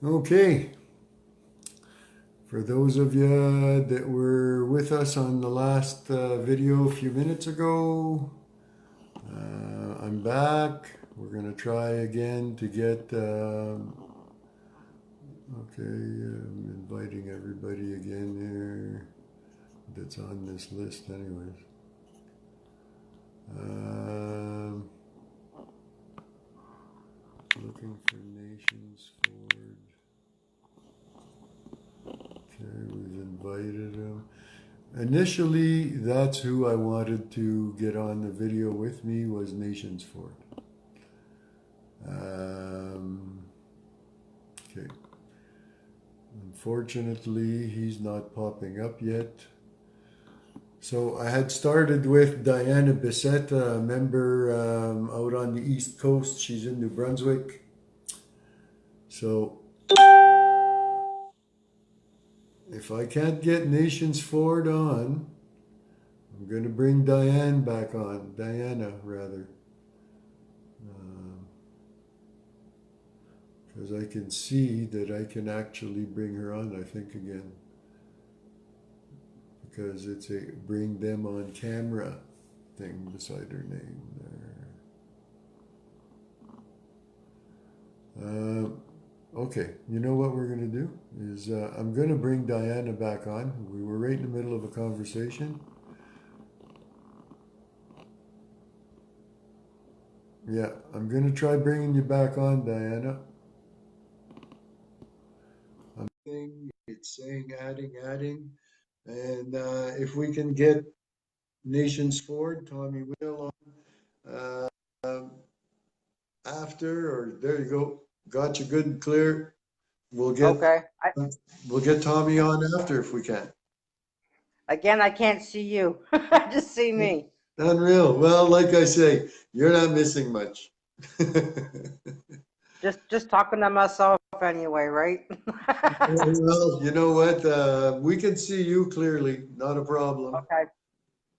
Okay, for those of you that were with us on the last video a few minutes ago, I'm back. We're going to try again to get. Okay, I'm inviting everybody again here that's on this list, anyways. Um, Looking for nations forward. Okay, we've invited them. Initially, that's who I wanted to get on the video with me was Nations Ford. Okay. Unfortunately, he's not popping up yet. So I had started with Diana Bessette, a member out on the East Coast. She's in New Brunswick. So if I can't get Nations Ford on, I'm going to bring Diana back on. Diana, rather. Because I can see that I can actually bring her on, I think, again. Because it's a bring them on camera thing beside her name there. Okay, you know what we're going to do is I'm going to bring Diana back on. We were right in the middle of a conversation. Yeah, I'm going to try bringing you back on, Diana. It's saying adding. And if we can get Nations Ford, Tommy Will on after, or there you go, got you good and clear. We'll get Okay. we'll get Tommy on after if we can. Again, I can't see you. I just see me. Unreal. Well, like I say, you're not missing much. Just talking to myself anyway, right? Well, you know what? We can see you clearly, not a problem. Okay.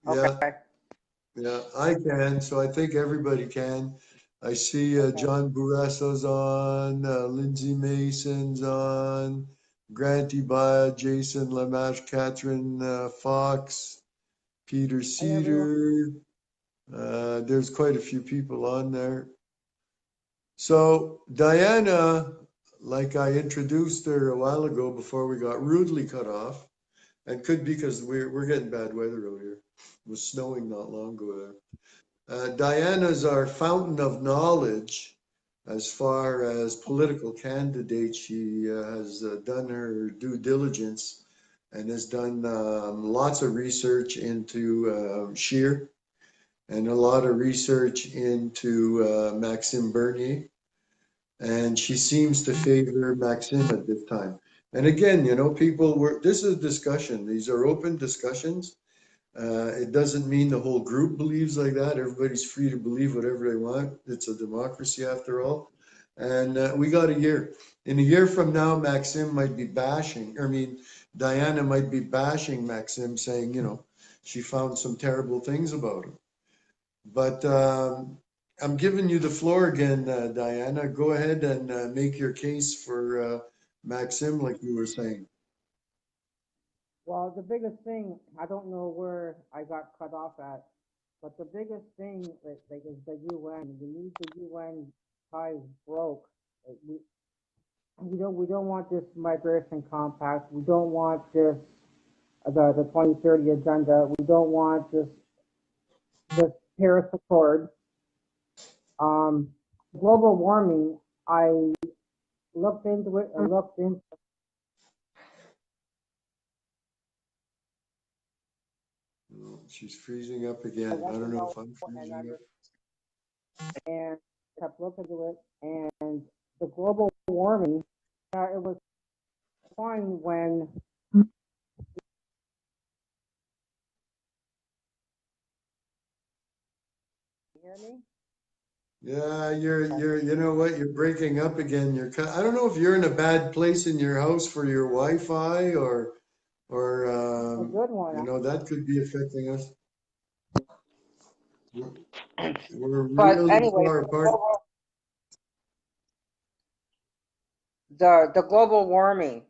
Yeah, Okay. yeah, I can. So I think everybody can. I see Okay. John Burasso's on, Lindsay Mason's on, Grant Ibaya, Jason Lamache, Catherine Fox, Peter Hey everyone. Cedar. There's quite a few people on there. So Diana, like I introduced her a while ago before we got rudely cut off, and could be because we're getting bad weather out here. It was snowing not long ago there. Diana's our fountain of knowledge as far as political candidates. She has done her due diligence and has done lots of research into Scheer and a lot of research into Maxime Bernier. And she seems to favor Maxime at this time. And again, you know, people were, this is a discussion. These are open discussions. It doesn't mean the whole group believes like that. Everybody's free to believe whatever they want. It's a democracy after all. And we got a year. In a year from now, Maxime might be bashing, Diana might be bashing Maxime, saying, you know, she found some terrible things about him. But I'm giving you the floor again, Diana. Go ahead and make your case for Maxime, like you were saying. Well, the biggest thing, I don't know where I got cut off at, but the biggest thing is the UN. We need the UN ties broke. We don't want this migration compact. We don't want this the 2030 agenda. We don't want this Paris Accord. Um, Global warming. I looked into it and looked into Oh, she's freezing up I again. I want to don't know know if I'm and freezing up. and kept looking into it. And the global warming, it was fine when you hear me. Yeah, Okay. you know what? You're breaking up again. I don't know if you're in a bad place in your house for your Wi-Fi or A good one. you know, that could be affecting us. We're, we're But really anyway, far for the apart. global, the global warming,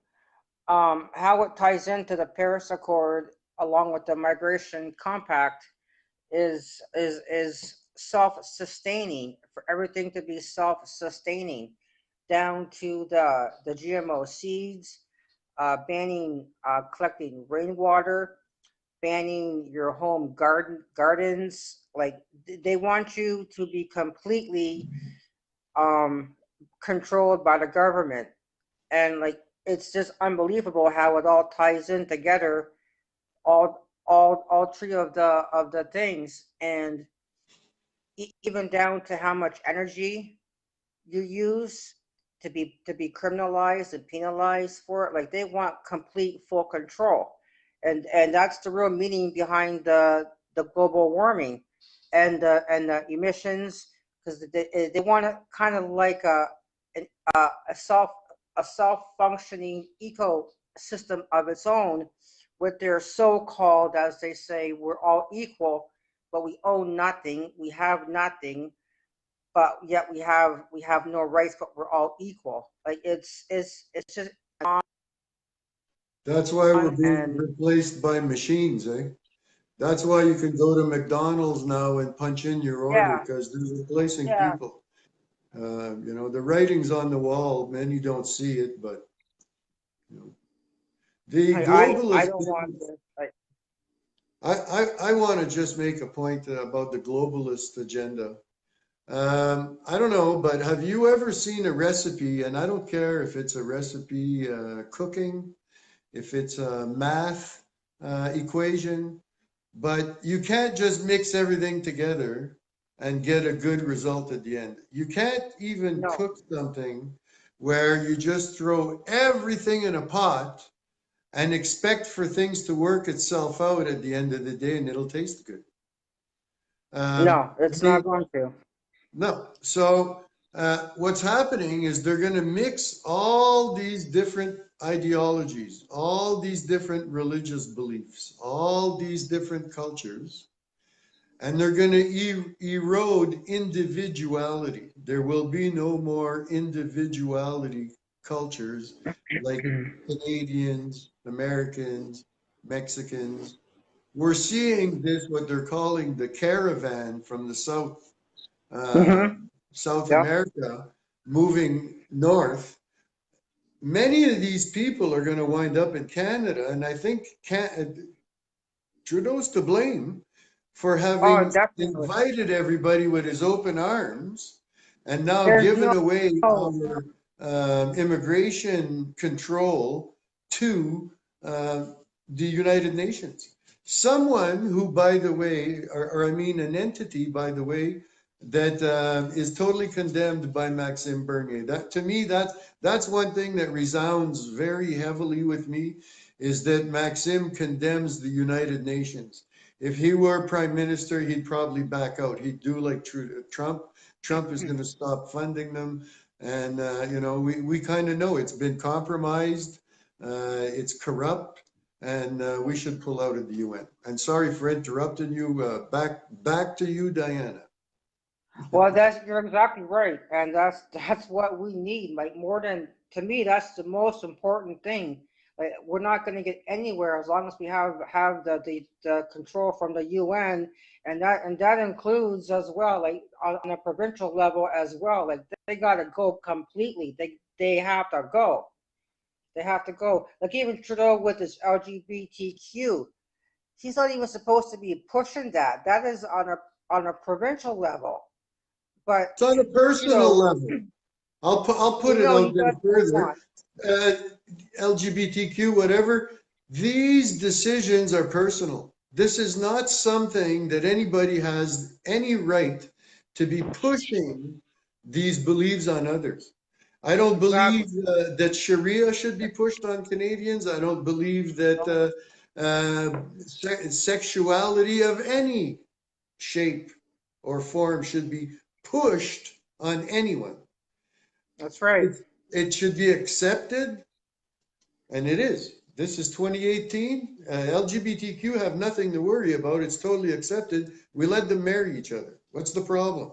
how it ties into the Paris Accord along with the Migration Compact is self-sustaining, for everything to be self-sustaining, down to the GMO seeds, banning collecting rainwater, banning your home gardens. Like they want you to be completely um, controlled by the government, and like it's just unbelievable how it all ties in together. All three of the things, and even down to how much energy you use to be criminalized and penalized for it. Like they want complete full control, and that's the real meaning behind the global warming and the emissions, because they want to kind of like a self a self functioning ecosystem of its own, with their so-called, as they say, we're all equal, but we own nothing, we have nothing, but yet we have no rights, but we're all equal. Like it's just That's why we're on. being And replaced by machines, eh? That's why you can go to McDonald's now and punch in your order yeah, because they're replacing yeah. people. The writing's on the wall. Many don't see it, but you know, the I globalist don't want thing. this. Like, I want to just make a point about the globalist agenda. I don't know, but have you ever seen a recipe? And I don't care if it's a recipe cooking, if it's a math equation, but you can't just mix everything together and get a good result at the end. You can't even no, cook something where you just throw everything in a pot and expect for things to work itself out at the end of the day and it'll taste good. Um, no, it's they, not going to. no. So what's happening is they're going to mix all these different ideologies, all these different religious beliefs, all these different cultures, and they're going to erode individuality. There will be no more individuality cultures like Canadians, Americans, Mexicans. We're seeing this, what they're calling the caravan from the uh, Mm-hmm. South Yep. America, moving north. Many of these people are going to wind up in Canada, and I think Trudeau's to blame for Oh, having definitely. invited everybody with his open arms and now There's given no. away our immigration control to uh, the United Nations. Someone who, by the way, or I mean an entity, by the way, that is totally condemned by Maxime Bernier. That to me, that's one thing that resounds very heavily with me, is that Maxime condemns the United Nations. If he were prime minister, he'd probably back out. He'd do like Trump. Trump is going to stop funding them. And, we kind of know it's been compromised. It's corrupt. And we should pull out of the UN. And sorry for interrupting you. Back to you, Diana. Well, that's you're exactly right, and that's what we need. Like more than to me, that's the most important thing. Like we're not going to get anywhere as long as we have the control from the UN, and that includes as well, like on a provincial level as well. Like they got to go completely. They have to go. They have to go. Like even Trudeau with his LGBTQ, he's not even supposed to be pushing that. That is on a provincial level. But It's on a you personal know, level. I'll put you it know, out he there does what he further. wants. Uh, LGBTQ, whatever, these decisions are personal. This is not something that anybody has any right to be pushing these beliefs on others. I don't Exactly. believe that Sharia should be pushed on Canadians. I don't believe that No, sexuality of any shape or form should be pushed on anyone. that's right. It should be accepted, and it is. This is 2018. LGBTQ have nothing to worry about. It's totally accepted. We let them marry each other. What's the problem?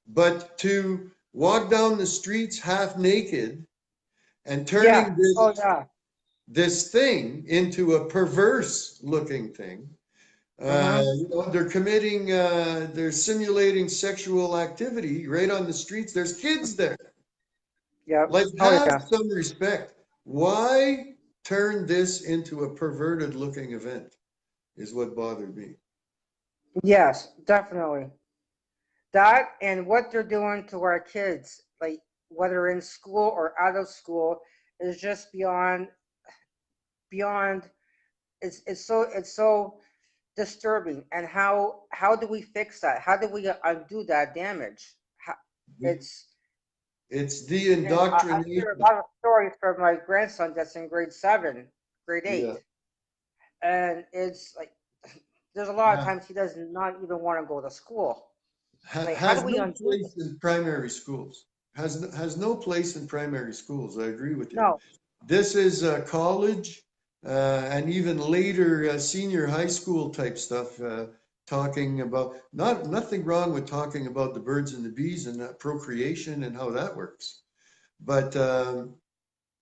But to walk down the streets half naked and Yeah. turning Oh, yeah. this thing into a perverse looking thing. Mm-hmm. They're committing, they're simulating sexual activity right on the streets. There's kids there. Yep. Like, Oh, have yeah. some respect. Why turn this into a perverted looking event is what bothered me. Yes, definitely. That and what they're doing to our kids, like whether in school or out of school, is just beyond. It's so disturbing. And how do we fix that? How do we undo that damage? How, it's It's the and I hear a indoctrination. lot of stories from my grandson that's in grade 7, grade Yeah. 8, and it's like there's a lot of Yeah. times he does not even want to go to school. Like, how do Has we no undo this? place in primary schools. Has no place in primary schools. I agree with you. No. This is college and even later senior high school type stuff. Talking about nothing wrong with talking about the birds and the bees and procreation and how that works, but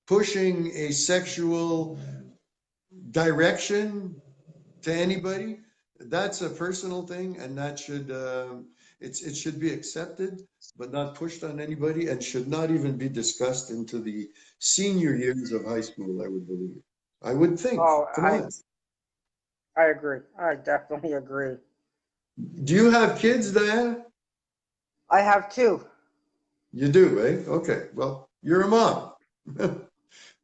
pushing a sexual direction to anybody, that's a personal thing, and that should it should be accepted, but not pushed on anybody, and should not even be discussed into the senior years of high school. I would believe. I would think. Oh, Come on. I agree. I definitely agree. Do you have kids, Diana? I have two. You do, eh? Okay. Well, you're a mom.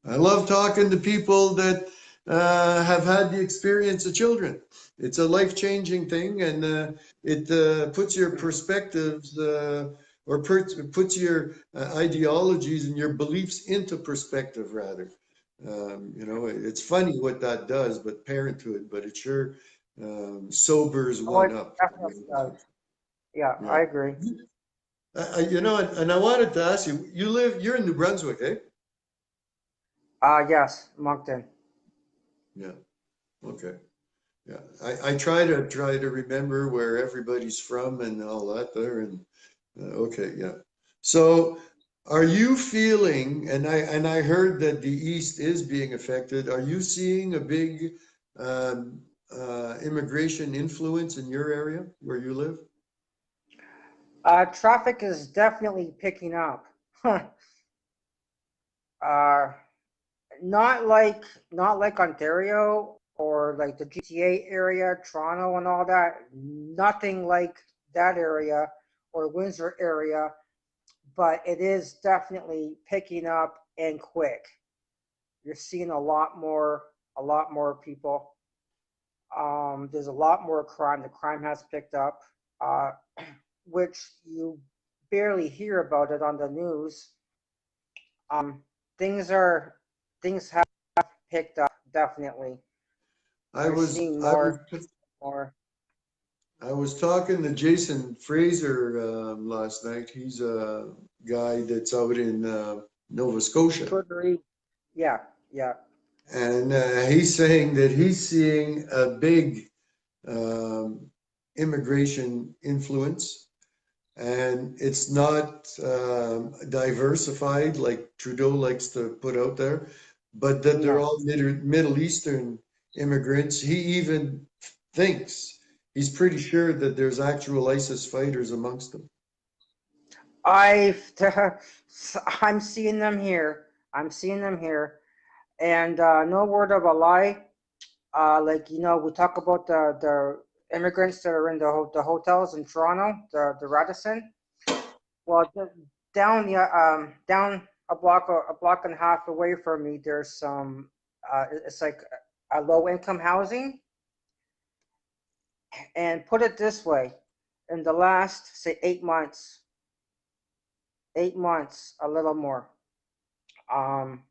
I love talking to people that have had the experience of children. It's a life-changing thing, and it puts your perspectives puts your ideologies and your beliefs into perspective, rather. It's funny what that does, but parenthood, but it sure sobers Oh, one it up, to be definitely honest does. with Yeah, you. I agree. And I wanted to ask you, you're in New Brunswick, eh? Yes, Moncton. Yeah. Okay. Yeah, I try to remember where everybody's from and all that there, and okay, yeah. So, are you feeling? And I heard that the East is being affected. Are you seeing a big immigration influence in your area where you live? Traffic is definitely picking up. uh, not like Ontario or like the GTA area, Toronto and all that. Nothing like that area or Windsor area, but it is definitely picking up and quick. You're seeing a lot more people. There's a lot more crime. The crime has picked up, uh, which you barely hear about it on the news. Um, things are things have picked up definitely. I You're was seeing I was more. I was talking to Jason Fraser last night. He's a guy that's out in Nova Scotia. Surgery. Yeah, yeah. And he's saying that he's seeing a big um, immigration influence, and it's not diversified like Trudeau likes to put out there, but that they're No, all Middle Eastern immigrants. He even thinks he's pretty sure that there's actual ISIS fighters amongst them. I I'm seeing them here. I'm seeing them here, and no word of a lie. Like we talk about the immigrants that are in the hotels in Toronto, the Radisson. Well, down a block and a half away from me, there's some. It's like a low income housing, and put it this way, in the last say 8 months, 8 months, a little more. Um,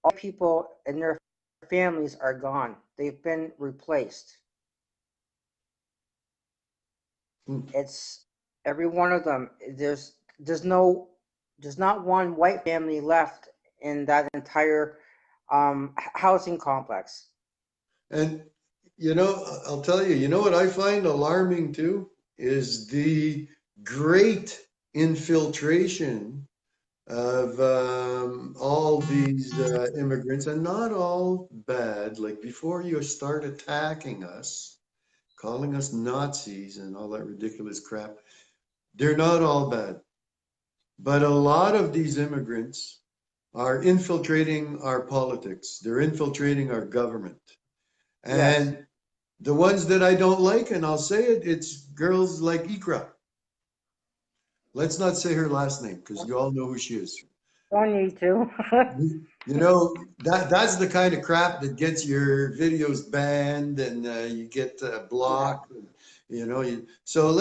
all people and their families are gone. They've been replaced. Hmm. It's every one of them. There's not one white family left in that entire housing complex. And I'll tell you, what I find alarming too is the great infiltration of all these immigrants, and not all bad. Like before you start attacking us, calling us Nazis and all that ridiculous crap, they're not all bad. But a lot of these immigrants are infiltrating our politics. They're infiltrating our government. Yes. And the ones that I don't like, and I'll say it, it's girls like Ikra. Let's not say her last name because you all know who she is. Don't need to. You know, that's the kind of crap that gets your videos banned and you get Yeah. blocked. You know, so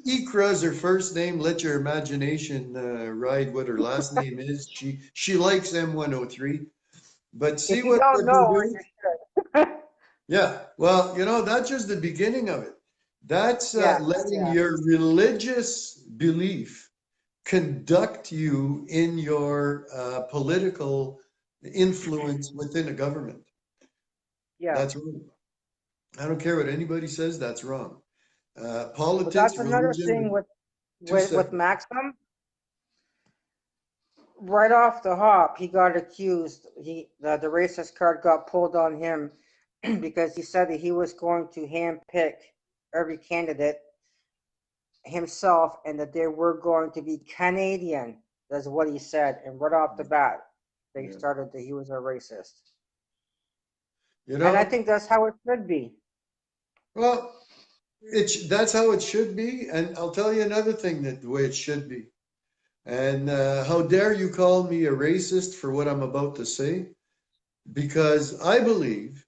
Ikra's her first name. Let your imagination ride what her last name is. She likes M103, but see If you what don't they're know, doing? you should. Yeah, well, you know, that's just the beginning of it. That's Yeah. letting Yeah. your religious belief conduct you in your political influence within a government. Yeah. That's wrong. I don't care what anybody says, that's wrong. But Politics, that's another thing religion, with two with separate. Maxim. Right off the hop, he got accused. The racist card got pulled on him because he said that he was going to handpick every candidate himself and that they were going to be Canadian. That's what he said. And right off the bat, they Yeah. started that he was a racist. You And I know, think that's how it should be. well, that's how it should be. And I'll tell you another thing that the way it should be. And how dare you call me a racist for what I'm about to say? Because I believe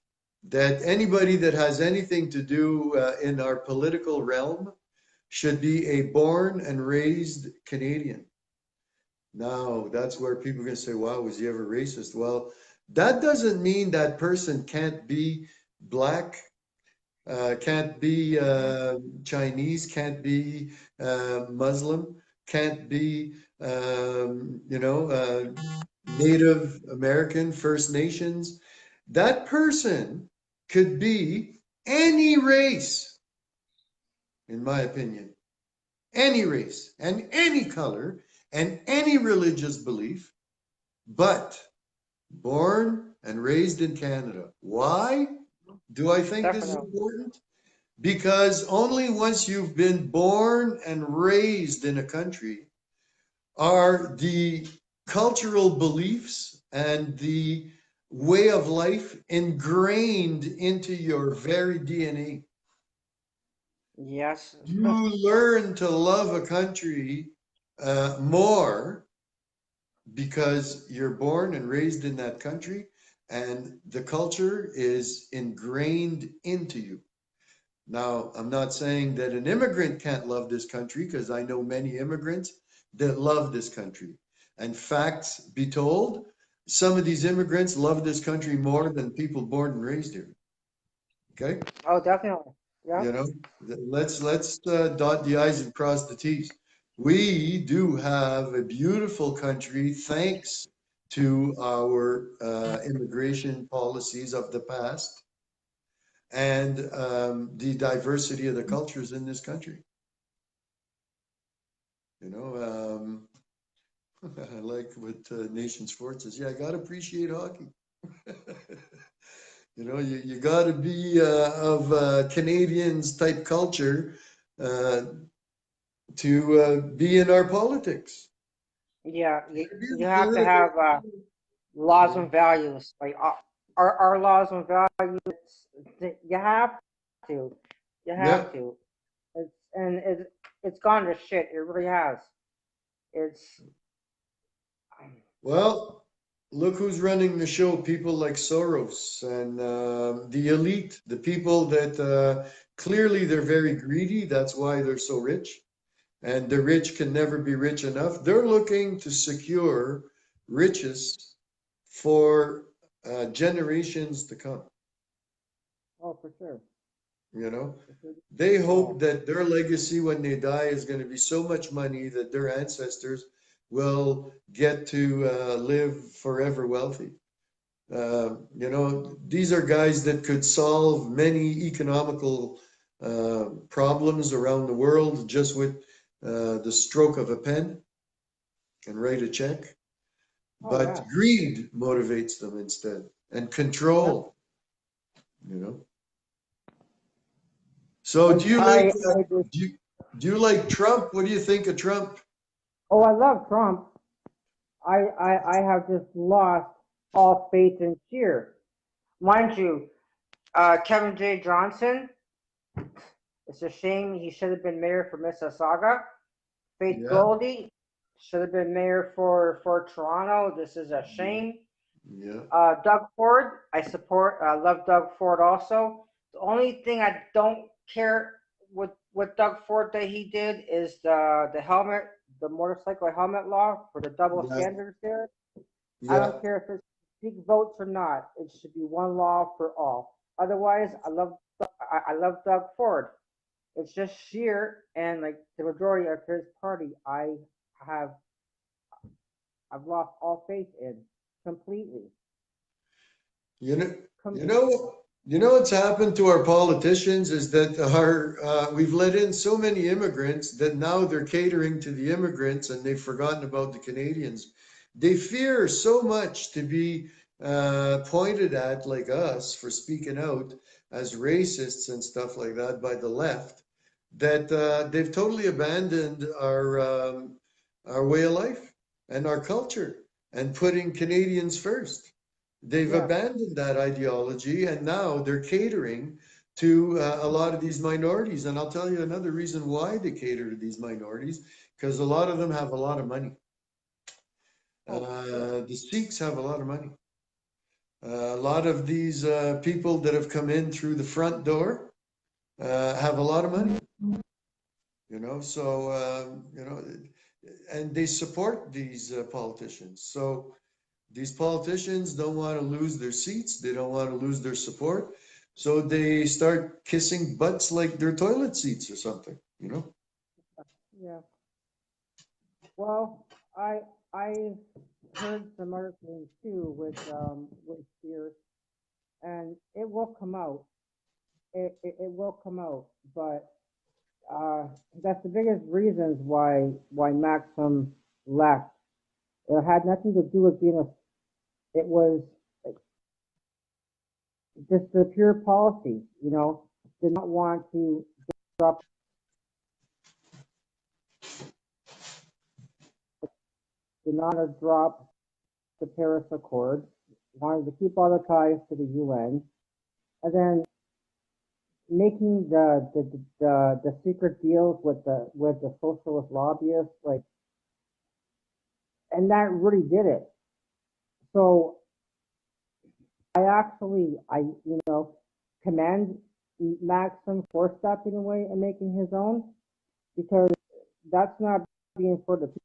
that anybody that has anything to do in our political realm should be a born and raised Canadian. Now, that's where people are going to say, wow, was he ever racist? Well, that doesn't mean that person can't be black, can't be Chinese, can't be Muslim, can't be, Native American, First Nations. That person could be any race, in my opinion, any race and any color and any religious belief, but born and raised in Canada. Why do I think this is Definitely. important? Because only once you've been born and raised in a country are the cultural beliefs and the way of life ingrained into your very DNA. Yes. You learn to love a country more because you're born and raised in that country and the culture is ingrained into you. Now, I'm not saying that an immigrant can't love this country because I know many immigrants that love this country. And facts be told, some of these immigrants love this country more than people born and raised here. Okay? Oh, definitely. You Yep. know, let's dot the i's and cross the t's. We do have a beautiful country thanks to our immigration policies of the past and the diversity of the cultures in this country. You know, I like what Nation Sports says. Yeah, I gotta appreciate hockey. You know, you gotta be of Canadians type culture uh, to be in our politics. Yeah. Be in You the have to political. have laws Yeah. and values. Like our laws and values, you have to. You Yeah. have to. It's gone to shit. It really has. It's Well, look who's running the show. People like Soros and the elite, the people that clearly they're very greedy. That's why they're so rich. And the rich can never be rich enough. They're looking to secure riches for generations to come. oh for sure. You know, For sure. they Yeah. hope that their legacy when they die is going to be so much money that their ancestors will get to live forever wealthy. These are guys that could solve many economical problems around the world just with the stroke of a pen. and write a check, Oh but yeah. greed motivates them instead, and Yep. control, you know. So Like I just, do you do you like Trump? What do you think of Trump? oh, I love Trump. I have just lost all faith in Sheer. Mind you, Kevin J. Johnson, it's a shame he should have been mayor for Mississauga. Faith Yeah, Goldie should have been mayor for Toronto. This is a shame. yeah, Doug Ford, I support. I love Doug Ford also. The only thing I don't care with Doug Ford that he did is the helmet, the motorcycle helmet law for the double yeah, standards there. I yeah. don't care if it's big votes or not. It should be one law for all. Otherwise, I love Doug Ford. It's just sheer and like the majority of his party, have I've lost all faith in completely. You know, you Com- know, you know what's happened to our politicians is that we've let in so many immigrants that now they're catering to the immigrants and they've forgotten about the Canadians. They fear so much to be pointed at like us for speaking out as racists and stuff like that by the left that they've totally abandoned our way of life and our culture and putting Canadians first. They've yeah, abandoned that ideology and now they're catering to a lot of these minorities. And I'll tell you another reason why they cater to these minorities, because a lot of them have a lot of money. oh for sure. The Sikhs have a lot of money. A lot of these people that have come in through the front door have a lot of money, and they support these politicians. So these politicians don't want to lose their seats. They don't want to lose their support. So they start kissing butts like their toilet seats or something, you know? Yeah. Well, I heard some other things too with Spears, and it will come out. It will come out, but that's the biggest reasons why Maxim left. It had nothing to do with being a. It was just the pure policy. Did not want to drop. Did not drop the Paris Accord. Wanted to keep all the ties to the UN, and then making the secret deals with the socialist lobbyists, like, and that really did it. So I commend Maxim for stepping away and making his own, because that's not being for the people.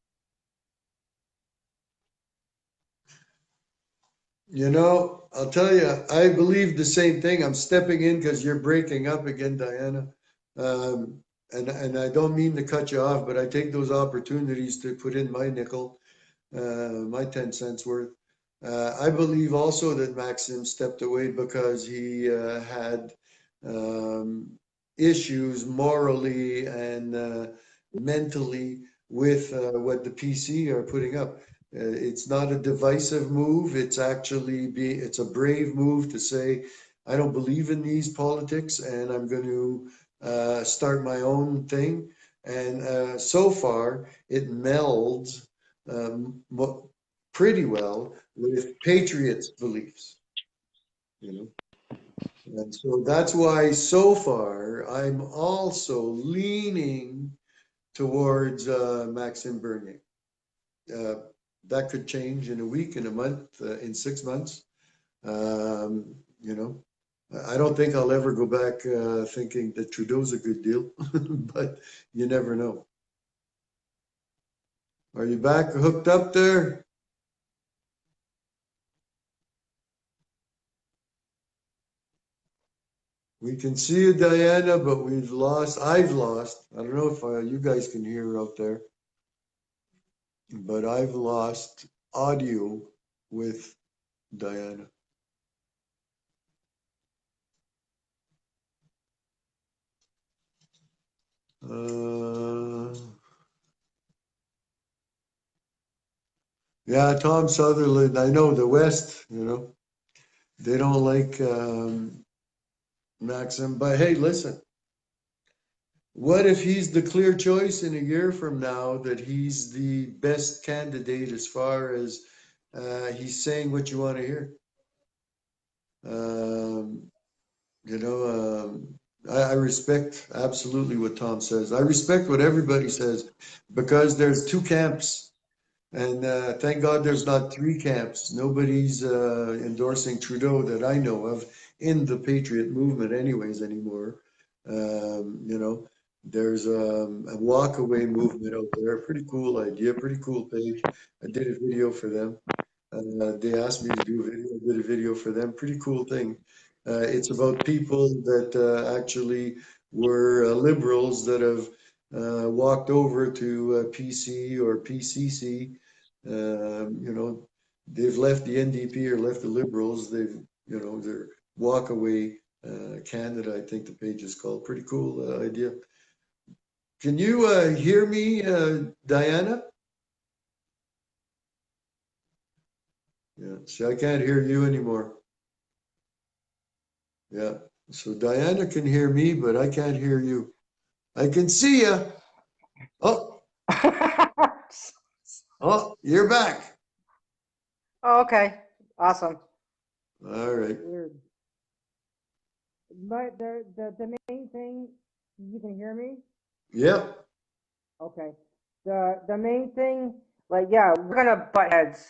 I'll tell you, I believe the same thing. I'm stepping in because you're breaking up again, Diana. And I don't mean to cut you off, but I take those opportunities to put in my nickel, my 10 cents worth. I believe also that Maxim stepped away because he had um, issues morally and mentally with what the PC are putting up. It's not a divisive move. It's a brave move to say, I don't believe in these politics and I'm going to start my own thing. And so far, it melds um, pretty well with patriots' beliefs, you know. And so that's why so far I'm also leaning towards Maxime Bernier. Uh, that could change in a week, in a month, in 6 months. Um, you know, I don't think I'll ever go back thinking that Trudeau's a good deal, but you never know. Are you back hooked up there? We can see you, Diana, but I've lost. I don't know if you guys can hear out there, but I've lost audio with Diana. Uh, Yeah, Tom Sutherland, I know the West, they don't like Maxim, but hey, listen, what if he's the clear choice in a year from now that he's the best candidate as far as he's saying what you want to hear? Um, you know, I respect absolutely what Tom says. I respect what everybody says because there's two camps. And thank God there's not three camps. Nobody's endorsing Trudeau that I know of in the Patriot movement, anyways, anymore. There's a walkaway movement out there. Pretty cool idea, pretty cool page. I did a video for them. They asked me to do a video. I did a video for them. Pretty cool thing. It's about people that actually were liberals that have walked over to PC or PCC. They've left the NDP or left the Liberals. Their walkaway Canada, I think the page is called. Pretty cool idea. Can you hear me, Diana? Yeah. See, I can't hear you anymore. Yeah. So Diana can hear me, but I can't hear you. I can see you. Oh, oh, you're back. Oh, okay, awesome. All right. Weird. But the main thing, you can hear me? Yep. Okay. The main thing, like, yeah, we're gonna butt heads,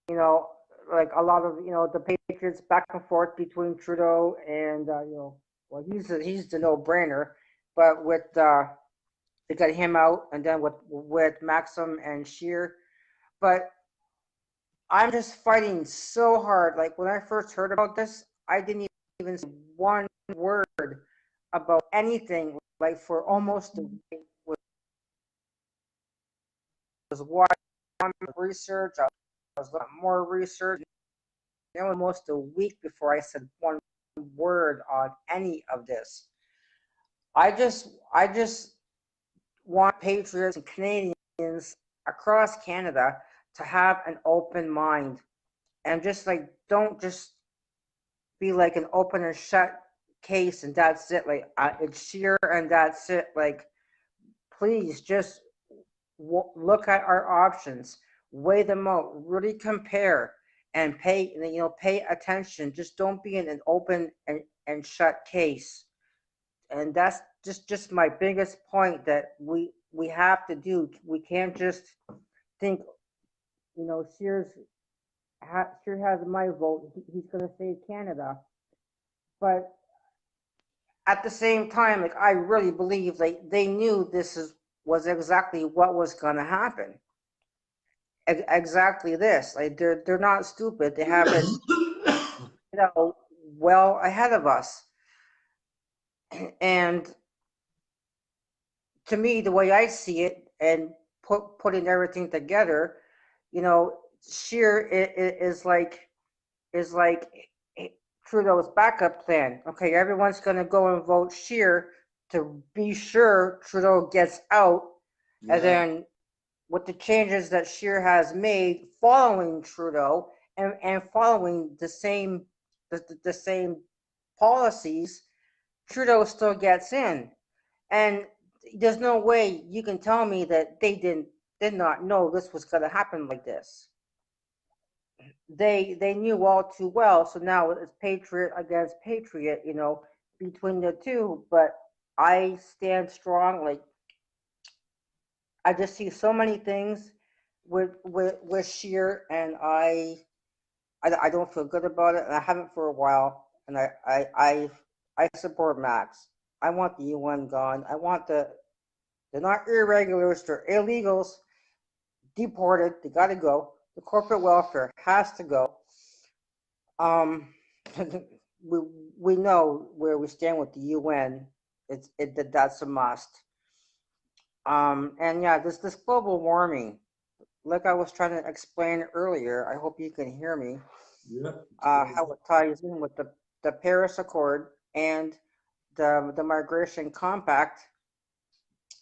you know, like a lot of, the Patriots back and forth between Trudeau and, well, he's the no-brainer, but with, they got him out, and then with Maxim and Shear. But I'm just fighting so hard. Like when I first heard about this, I didn't even say one word about anything. Like for almost a week, was watching research. I was doing more research. It was almost a week before I said one word on any of this. I just want patriots and Canadians across Canada to have an open mind and just like don't just be like an open and shut case and that's it. Like it's sheer and that's it. Like please just look at our options, weigh them out, really compare, and pay attention. Just don't be in an open and shut case. And that's just my biggest point that we have to do. We can't just think, Sears has my vote. He's going to save Canada, but at the same time, like I really believe like they knew was exactly what was going to happen. Exactly this. Like they're not stupid. They have it, well ahead of us. And to me, the way I see it, and putting everything together, you know, Sheer is like Trudeau's backup plan. Okay, everyone's going to go and vote Sheer to be sure Trudeau gets out, and Yeah. then with the changes that Scheer has made following Trudeau and following the same policies, Trudeau still gets in. And there's no way you can tell me that they did not know this was going to happen like this. They knew all too well. So now it's Patriot against Patriot, between the two. But I stand strong. Like I just see so many things with Sheer, and I don't feel good about it, and I haven't for a while. And I support Max. I want the UN gone. I want they're not irregulars, they're illegals, deported. They got to go. The corporate welfare has to go. Um, we we know where we stand with the UN. That's a must. And yeah, this global warming, like I was trying to explain earlier, I hope you can hear me, Yeah. how it ties in with the Paris Accord and the Migration Compact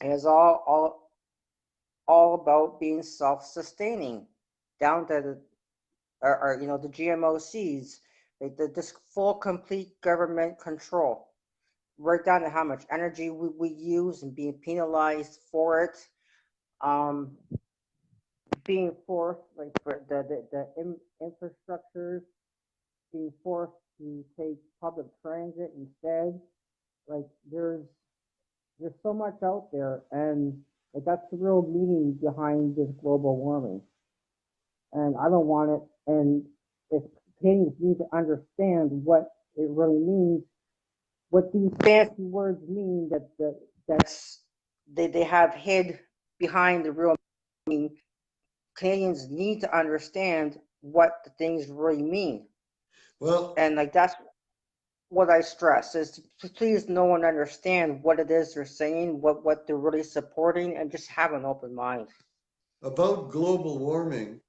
is all about being self-sustaining. down to the or the GMO seeds, like this full complete government control, right down to how much energy we use and being penalized for it. Um, Being forced, like for infrastructures, being forced to take public transit instead. Like there's so much out there, and like that's the real meaning behind this global warming. And I don't want it. And if Canadians need to understand what it really means, what these fancy words mean that's they have hid behind the real meaning. Canadians need to understand what the things really mean. Well, And like that's what I stress is to please no one understand what it is they're saying, what they're really supporting, and just have an open mind. about global warming,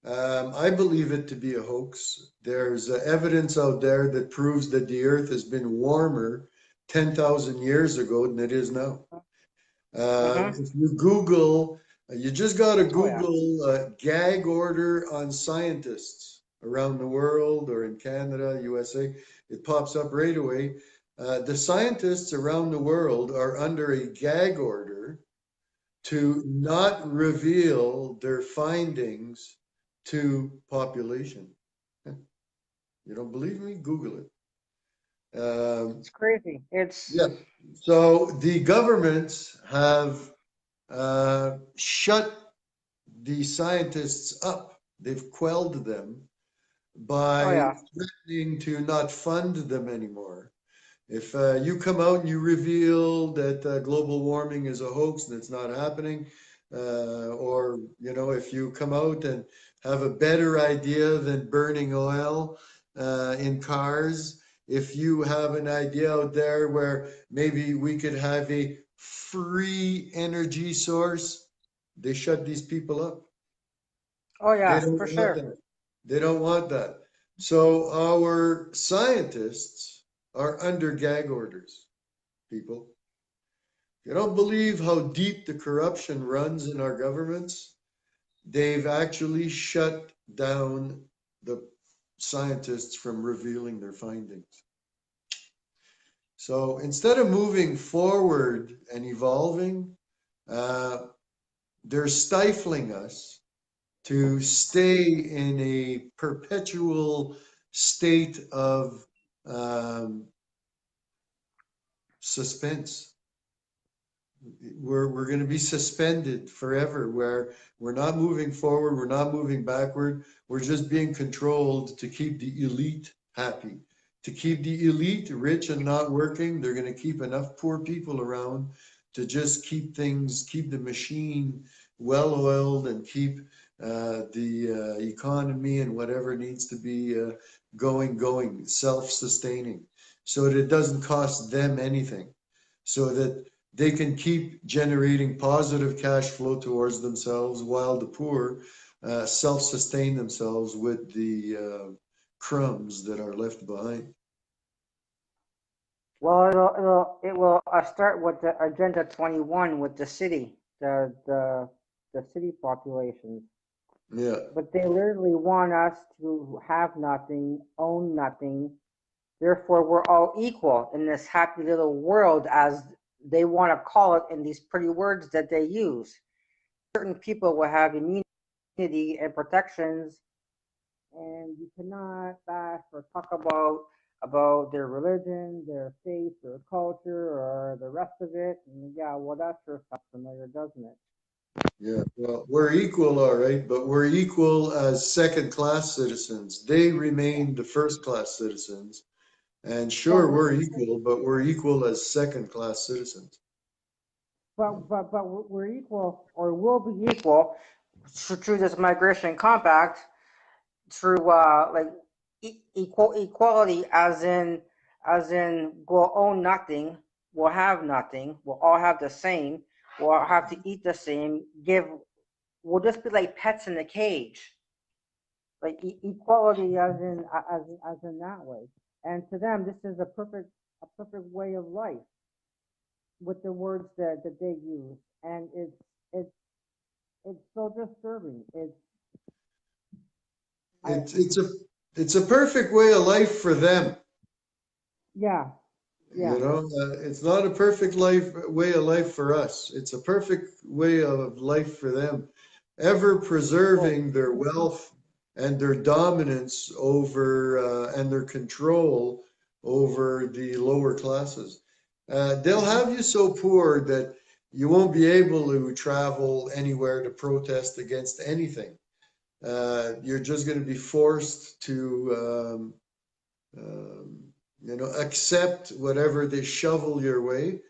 I believe it to be a hoax. There's evidence out there that proves that the Earth has been warmer 10,000 years ago than it is now. Mm-hmm. If you Google, you just got to Oh yeah. Google gag order on scientists around the world or in Canada, USA. It pops up right away. The scientists around the world are under a gag order to not reveal their findings to population. You don't believe me? Google it. It's crazy. Yeah. So the governments have shut the scientists up. They've quelled them Oh by yeah. threatening to not fund them anymore. If you come out and you reveal that global warming is a hoax and it's not happening, or if you come out and have a better idea than burning oil in cars, if you have an idea out there where maybe we could have a free energy source, they shut these people up. Oh They yeah, don't for want sure. that. They don't want that. So our scientists are under gag orders, people. You don't believe how deep the corruption runs in our governments? They've actually shut down the scientists from revealing their findings. So instead of moving forward and evolving, uh, they're stifling us to stay in a perpetual state of um, suspense. We're going to be suspended forever, where we're not moving forward, we're not moving backward, we're just being controlled to keep the elite happy. To keep the elite rich and not working, they're going to keep enough poor people around to just keep things, keep the machine well oiled and keep the economy and whatever needs to be going, self-sustaining, so that it doesn't cost them anything, so that they can keep generating positive cash flow towards themselves while the poor self-sustain themselves with the crumbs that are left behind. Well, it will start with the Agenda 21 with the city, the city populations. Yeah, But they literally want us to have nothing, own nothing. Therefore, we're all equal in this happy little world, as they want to call it in these pretty words that they use. Certain people will have immunity and protections, and you cannot bash or talk about their religion, their faith, their culture, or the rest of it. And yeah, well, that sure sounds familiar, doesn't it? yeah. Well, we're equal, all right, but we're equal as second-class citizens. They remain the first-class citizens. And But sure, we're equal, but we're equal as second-class citizens. we're equal, or will be equal, through this migration compact, through like equality, as in we'll own nothing, we'll have nothing, we'll all have the same, we'll all have to eat the same, we'll just be like pets in a cage, like equality as in that way. And to them, this is a perfect way of life with the words that they use, and it's so disturbing. I, it's a perfect way of life for them. yeah, You yeah. know, it's not a perfect way of life for us. It's a perfect way of life for them, ever Well, preserving their wealth and their dominance over and their control over the lower classes. They'll mhm. have you so poor that you won't be able to travel anywhere to protest against anything. You're just going to be forced to um, accept whatever they shovel your way,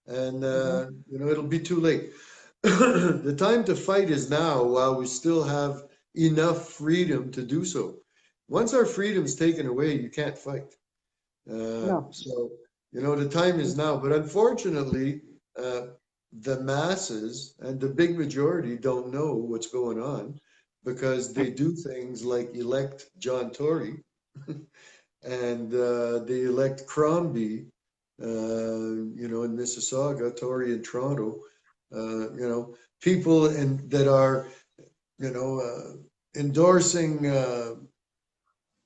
and Mhm. it'll be too late. The time to fight is now, while we still have enough freedom to do so. Once our freedom's taken away, you can't fight. No. So, the time is now. But unfortunately, uh, the masses and the big majority don't know what's going on because they do things like elect John Tory and they elect Crombie, in Mississauga, Tory in Toronto, people that are, you know, uh, endorsing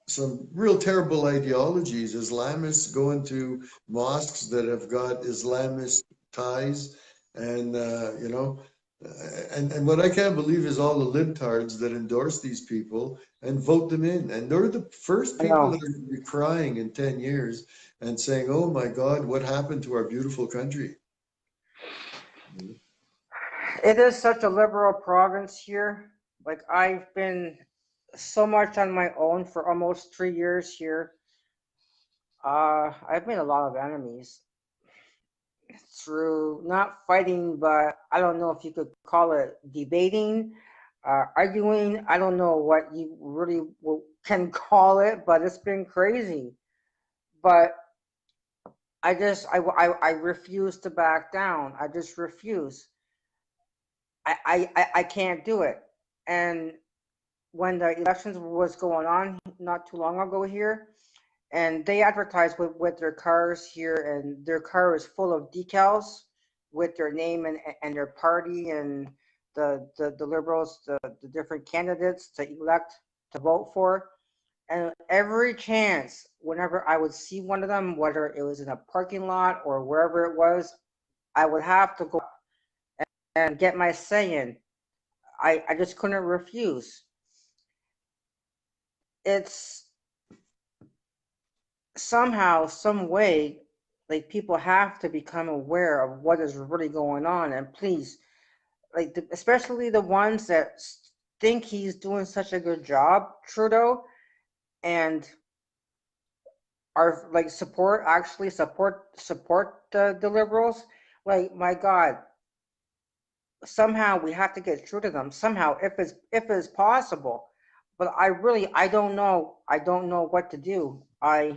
some real terrible ideologies. Islamists going to mosques that have got Islamist ties, and and what I can't believe is all the libtards that endorse these people and vote them in, and they're the first I people that know. are going to be crying in 10 years and saying, "Oh my God, what happened to our beautiful country?" It is such a liberal province here. Like I've been so much on my own for almost 3 years here. I've made a lot of enemies through not fighting, but I don't know if you could call it debating, arguing. I don't know what you really can call it, but it's been crazy. But I refuse to back down. I just refuse. I can't do it. And when the elections was going on not too long ago here, and they advertise with their cars here, and their car is full of decals with their name and their party and the liberals, the different candidates to elect to vote for. And every chance, whenever I would see one of them, whether it was in a parking lot or wherever it was, I would have to go and get my say in. I just couldn't refuse. It's somehow, some way, like people have to become aware of what is really going on. And please, like especially the ones that think he's doing such a good job, Trudeau, and are like support the liberals. Like my God, somehow we have to get through to them somehow if it's possible. But I don't know. I don't know what to do. I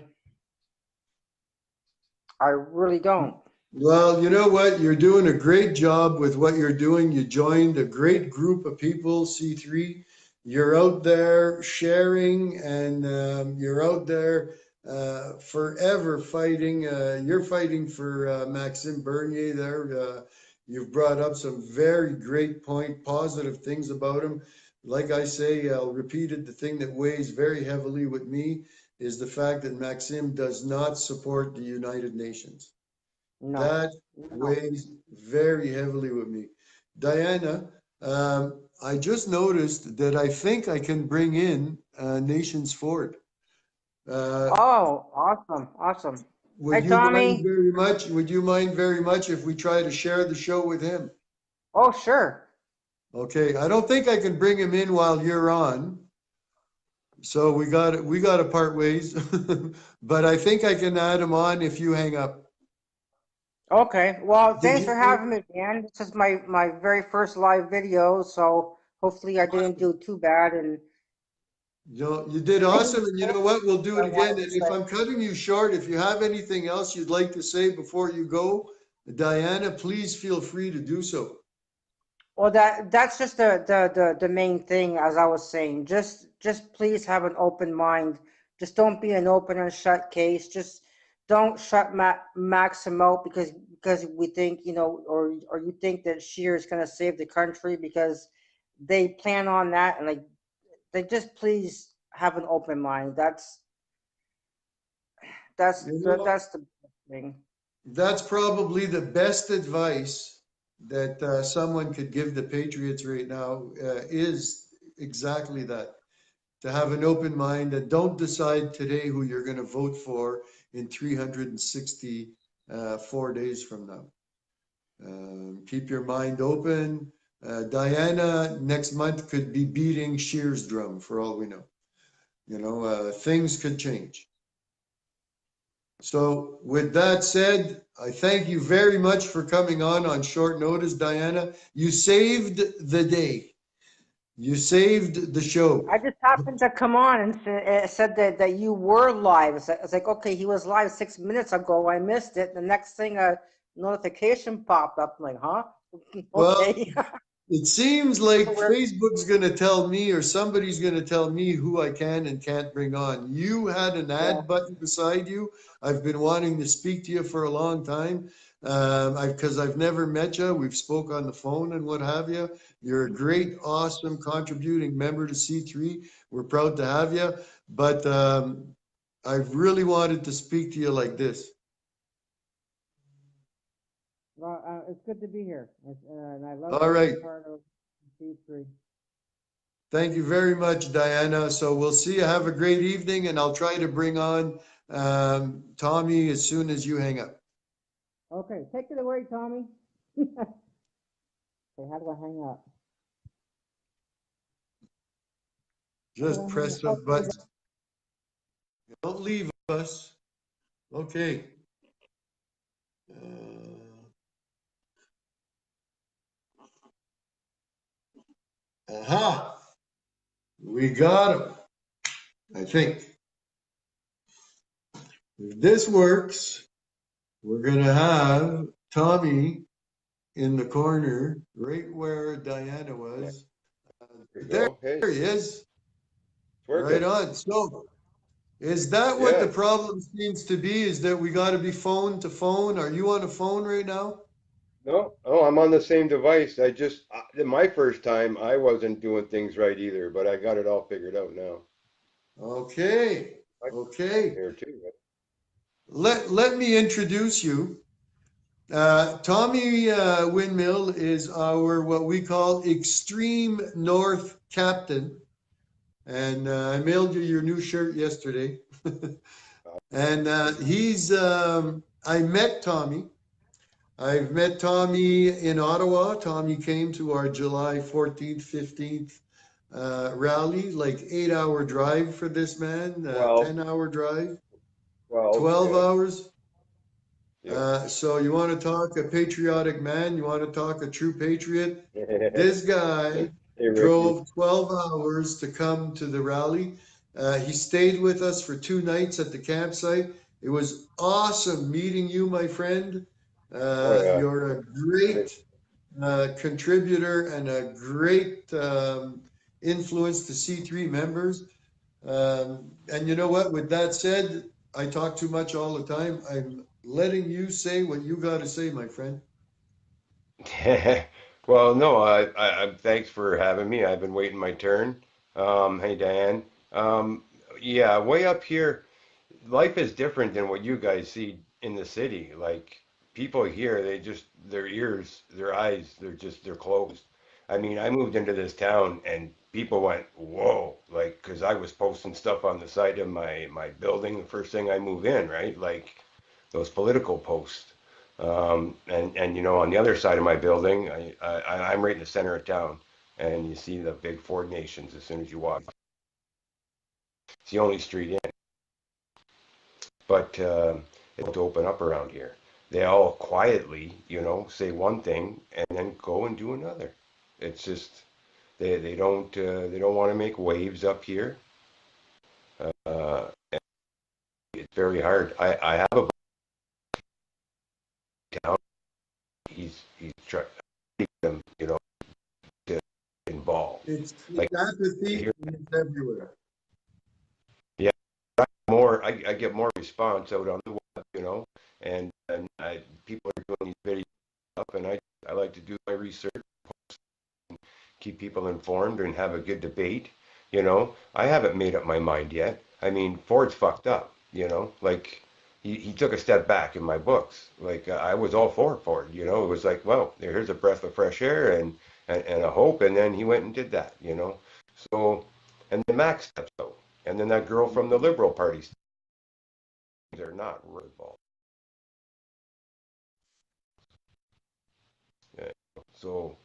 really don't. Well, you know what? You're doing a great job with what you're doing. You joined a great group of people, C3. You're out there sharing, and you're out there forever fighting. You're fighting for Maxime Bernier there. You've brought up some very great positive things about him. Like I say, I'll repeat it. The thing that weighs very heavily with me is the fact that Maxime does not support the United Nations. No, That no. weighs very heavily with me. Diana, I just noticed that I think I can bring in Nations Ford. Uh, Oh, awesome, awesome. would Hey, you mind Tommy. very much? Would you mind very much if we try to share the show with him? Oh, sure. Okay, I don't think I can bring him in while you're on, so we got to part ways. But I think I can add him on if you hang up. Okay. Well, Did thanks for you? having me, Dan. This is my very first live video, so hopefully I didn't do too bad. And You did awesome, and you know what? We'll do I it again. wanted to And if say. I'm cutting you short, if you have anything else you'd like to say before you go, Diana, please feel free to do so. Well, that's just the main thing, as I was saying. Just please have an open mind. Just don't be an open and shut case. Just don't shut Maxim out because we think or you think that Shear is going to save the country because they plan on that, and like they just please have an open mind. You know, That's the thing. that's probably the best advice that someone could give the Patriots right now is exactly that. To have an open mind and don't decide today who you're going to vote for in 364 days from now. Keep your mind open. Diana next month could be beating Shear's drum for all we know. You know, things could change. So with that said, I thank you very much for coming on short notice, Diana. You saved the day. You saved the show. I just happened to come on and said that you were live. It's like, okay, he was live 6 minutes ago. I missed it. The next thing, a notification popped up. I'm like, huh? Well, Okay. it seems like So we're- Facebook's going to tell me or somebody's going to tell me who I can and can't bring on. You had an yeah. ad button beside you. I've been wanting to speak to you for a long time because I've never met you. We've spoke on the phone and what have you. You're a great, awesome, contributing member to C3. We're proud to have you. But I've really wanted to speak to you like this. Well, it's good to be here, and I love All right. being part of C3. Thank you very much, Diana. So we'll see you. Have a great evening, and I'll try to bring on Tommy as soon as you hang up. Okay, take it away, Tommy. Okay, how do I hang up? Just press some Okay. buttons. Don't leave us. Okay. Aha. We got him, I think. If this works, we're going to have Tommy in the corner, right where Diana was. There Hey, he is. it's working. Right on. So, is that what the Yeah. problem seems to be? Is that we got to be phone to phone? Are you on a phone right now? No, oh, I'm on the same device. My first time, I wasn't doing things right either, but I got it all figured out now. Okay. I Okay. here too. Let me introduce you. Tommy Windmill is our what we call extreme north captain, and I mailed you your new shirt yesterday. And I met Tommy. I've met Tommy in Ottawa. Tommy came to our July 14th, 15th rally, like 8 hour drive for this man, 12, 10 hour drive, 12, 12 yeah, hours. yeah. So you want to talk a patriotic man? You want to talk a true patriot? This guy Hey, Ricky. drove 12 hours to come to the rally. He stayed with us for 2 nights at the campsite. It was awesome meeting you, my friend. Oh yeah. You're a Hey, great contributor and a great influence to C3 members. And you know what? With that said, I talk too much all the time. I'm letting you say what you got to say, my friend. well, no, thanks for having me. I've been waiting my turn. Hey, Diane. Yeah, way up here, life is different than what you guys see in the city. Like people here, their ears, their eyes, they're closed. I mean, I moved into this town and people went, whoa, like, because I was posting stuff on the side of my building the first thing I move in, right? Like those political posts. And you know, on the other side of my building, I'm right in the center of town, and you see the big Ford Nations as soon as you walk. It's the only street in. But it don't open up around here. They all quietly, you know, say one thing and then go and do another. It's just they don't want to make waves up here. And it's very hard. I have a town. He's trying to keep them, you know, to involve. It's Like apathy here, and it's everywhere. yeah, I get more response out on the web, you know, and people are doing these videos up, and I like to do my research, keep people informed, and have a good debate. You know, I haven't made up my mind yet. I mean, Ford's fucked up, like he took a step back in my books. Like I was all for Ford, it was like, well, here's a breath of fresh air and a hope, and then he went and did that. So, and then Max steps out, and then that girl from the Liberal Party, they're not really involved. Yeah. So,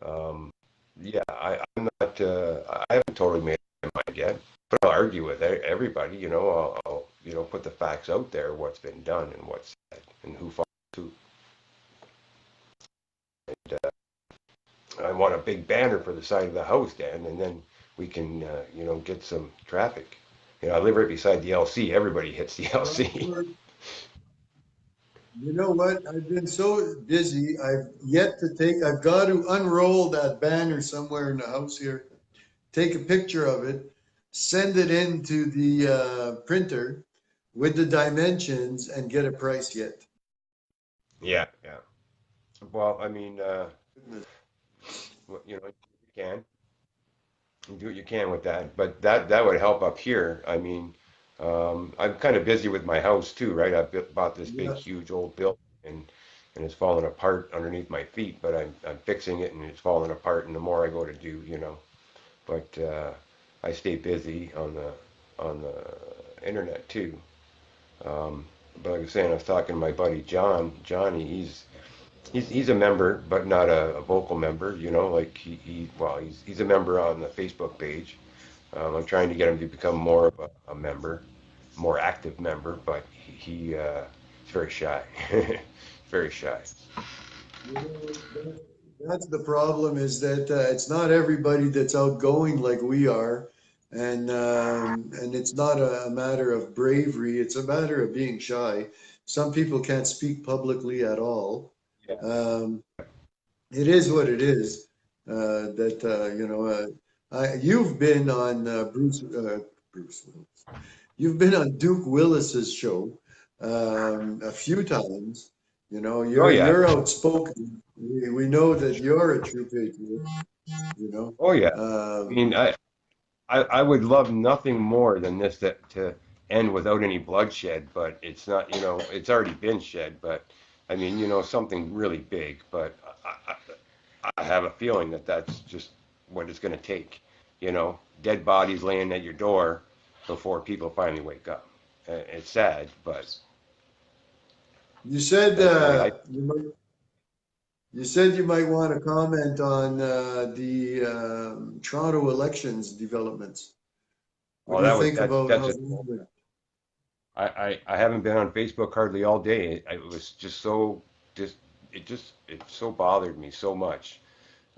um, yeah, I'm not, I haven't totally made up my mind yet, but I'll argue with everybody, I'll put the facts out there, what's been done and what's said and who fought who. And, I want a big banner for the side of the house, Dan, and then we can, get some traffic. I live right beside the LC. Everybody hits the Well, LC. you know what? I've been so busy. I've got to unroll that banner somewhere in the house here, take a picture of it, send it into the printer with the dimensions and get a price yet. Yeah, yeah. Well, I mean, you can. You do what you can with that, but that would help up here. I mean, I'm kind of busy with my house too, right? Bought this big, Yeah. huge old building, and it's falling apart underneath my feet. But I'm fixing it, and it's falling apart. And the more I go to do. But I stay busy on the internet too. Um, but like I was saying, I was talking to my buddy Johnny. He's a member, but not a vocal member. Like well, he's a member on the Facebook page. I'm trying to get him to become more of a member, more active member, but he's very shy, very shy. You know, that's the problem is that it's not everybody that's outgoing like we are. And it's not a matter of bravery, it's a matter of being shy. Some people can't speak publicly at all. Yeah. Um, it is what it is. You've been on Bruce Willis. You've been on Duke Willis's show a few times. Oh yeah. You're outspoken. We know that you're a true patriot. You know. Oh yeah. I Um, mean, I would love nothing more than this to end without any bloodshed, but it's not, it's already been shed, but I mean, something really big, but I have a feeling that that's just what it's going to take, dead bodies laying at your door before people finally wake up. It's sad, but you said that's the way I. you might want to comment on the Toronto elections developments. What Oh, do you think about that's how just. that went? I haven't been on Facebook hardly all day. It was just so just it so bothered me so much.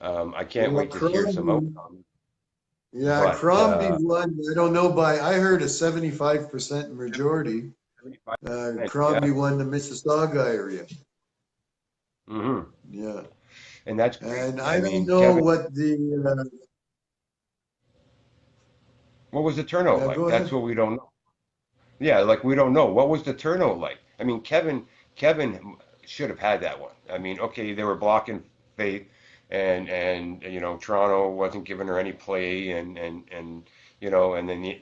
I can't Well, wait to hear some Crombie, outcome. yeah, But Crombie won. I don't know I heard a 75% majority. 75%, yeah. Crombie won the Mississauga area. Hmm. Yeah. And that's great. And I I don't mean, know Kevin, what the, what was the turnout yeah, like? go That's ahead. what we don't know. Yeah, like we don't know. What was the turnout like? I mean, Kevin should have had that one. I mean, okay, they were blocking Faith, and Toronto wasn't giving her any play, and then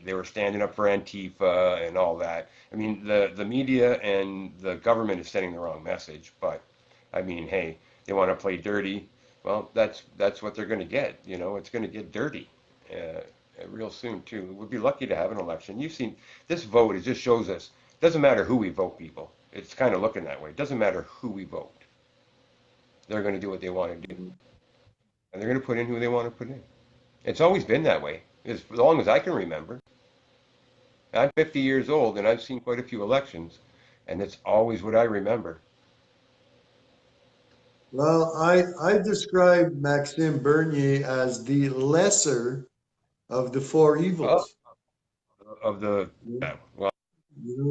they were standing up for Antifa and all that. I mean, the media and the government is sending the wrong message. But I mean, hey, they want to play dirty. Well, that's what they're going to get. It's going to get dirty. Uh, Real soon too. We'd be lucky to have an election. You've seen this vote. It just shows us. It doesn't matter who we vote, people. It's kind of looking that way. It doesn't matter who we vote. They're going to do what they want to do, and they're going to put in who they want to put in. It's always been that way, as long as I can remember. I'm 50 years old, and I've seen quite a few elections, and it's always what I remember. Well, I describe Maxime Bernier as the lesser of the four Oh, evils. of the well,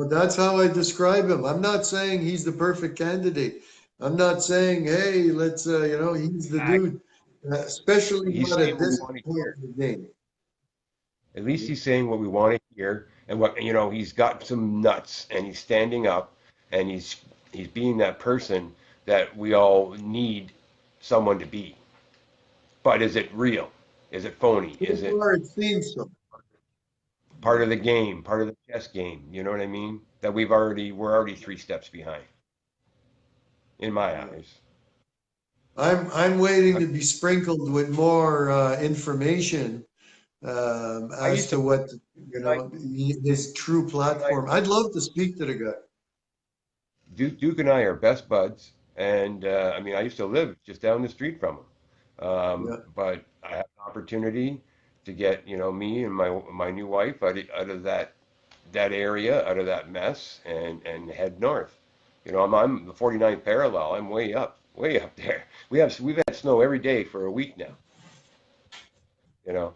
That's how I describe him. I'm not saying he's the perfect candidate. I'm not saying, hey, let's, he's the dude, especially he's not saying at what we this want to point hear. in the game. At least he's saying what we want to hear, and what he's got some nuts, and he's standing up, and he's being that person that we all need someone to be. But is it real? Is it phony? So Is it far, it seems so. part of the game, part of the chess game? You know what I mean? That we're already 3 steps behind, in my Yeah. eyes. I'm waiting to be sprinkled with more information I as used to, to what, I, his true Duke and I, platform. I'd love to speak to the guy. Duke and I are best buds, and I mean, I used to live just down the street from him. Yeah. But I had an opportunity to get, me and my new wife out of that area, out of that mess, and head north. I'm the 49th parallel. I'm way up there. We've had snow every day for a week now. You know,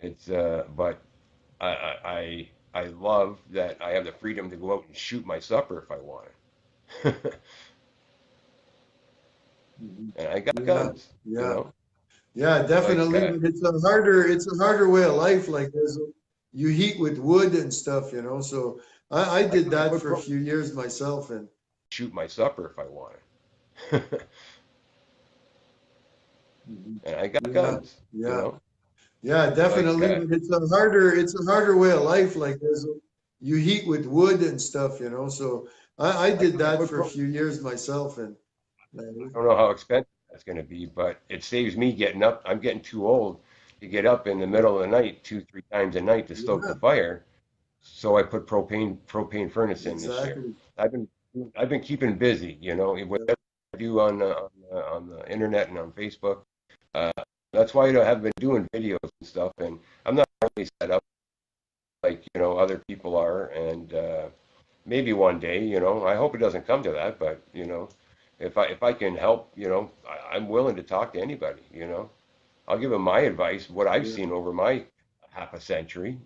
it's but I love that I have the freedom to go out and shoot my supper if I want it. Mhm. And I got Yeah. guns, Yeah. Yeah, like definitely. But it's a harder way of life. Like you heat with wood and stuff, So I did I that put for a pro few years myself, and shoot my supper if I want it. Mhm. And I got Yeah, guns, yeah, yeah, like definitely. But it's a harder way of life. Like you heat with wood and stuff, So I did I that put for a pro few years myself, and I don't know how expensive that's going to be, but it saves me getting up. I'm getting too old to get up in the yeah, middle of the night, 3 times a night to stoke yeah, the fire. So I put propane furnace in this year. exactly. I've been I've been keeping busy, Yeah, whatever I do on the internet and on Facebook. Uh, that's why I have been doing videos and stuff, and I'm not really set up like other people are, and maybe one day, I hope it doesn't come to that, but if I can help, I'm willing to talk to anybody. I'll give them my advice, what I've yeah, seen over my half a century,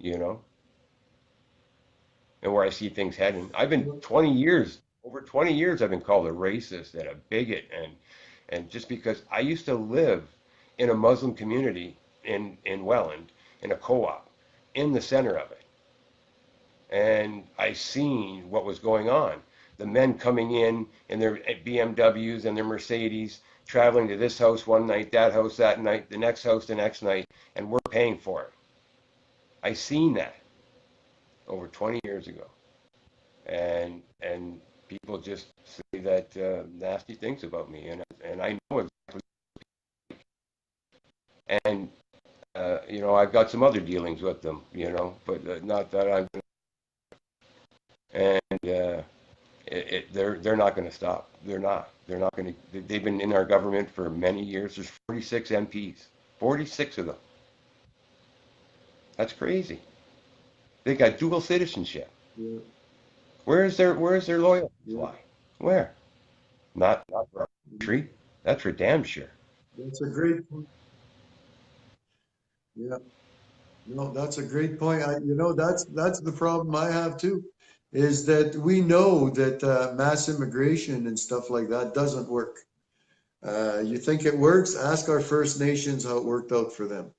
and where I see things heading. I've been yeah, 20 years, over 20 years, I've been called a racist and a bigot, and just because I used to live in a Muslim community in Welland, in a co-op, in the center of it, and I seen what was going on. The men coming in their BMWs and their Mercedes, traveling to this house one night, that house that night, the next house the next night, and we're paying for it. I seen that over 20 years ago. And people just say that nasty things about me, and I know exactly. And I've got some other dealings with them, but not that I'm. And they're not going to stop. They're not. They're not going to. They've been in our government for many years. There's 46 MPs, 46 of them. That's crazy. They got dual citizenship. yeah, Where's their loyalty yeah. lie? Where? Not for our Mhm. country. That's for damn sure. That's a great point. Yeah. No, that's a great point. That's the problem I have too, is that we know that mass immigration and stuff like that doesn't work. You think it works? Ask our First Nations how it worked out for them.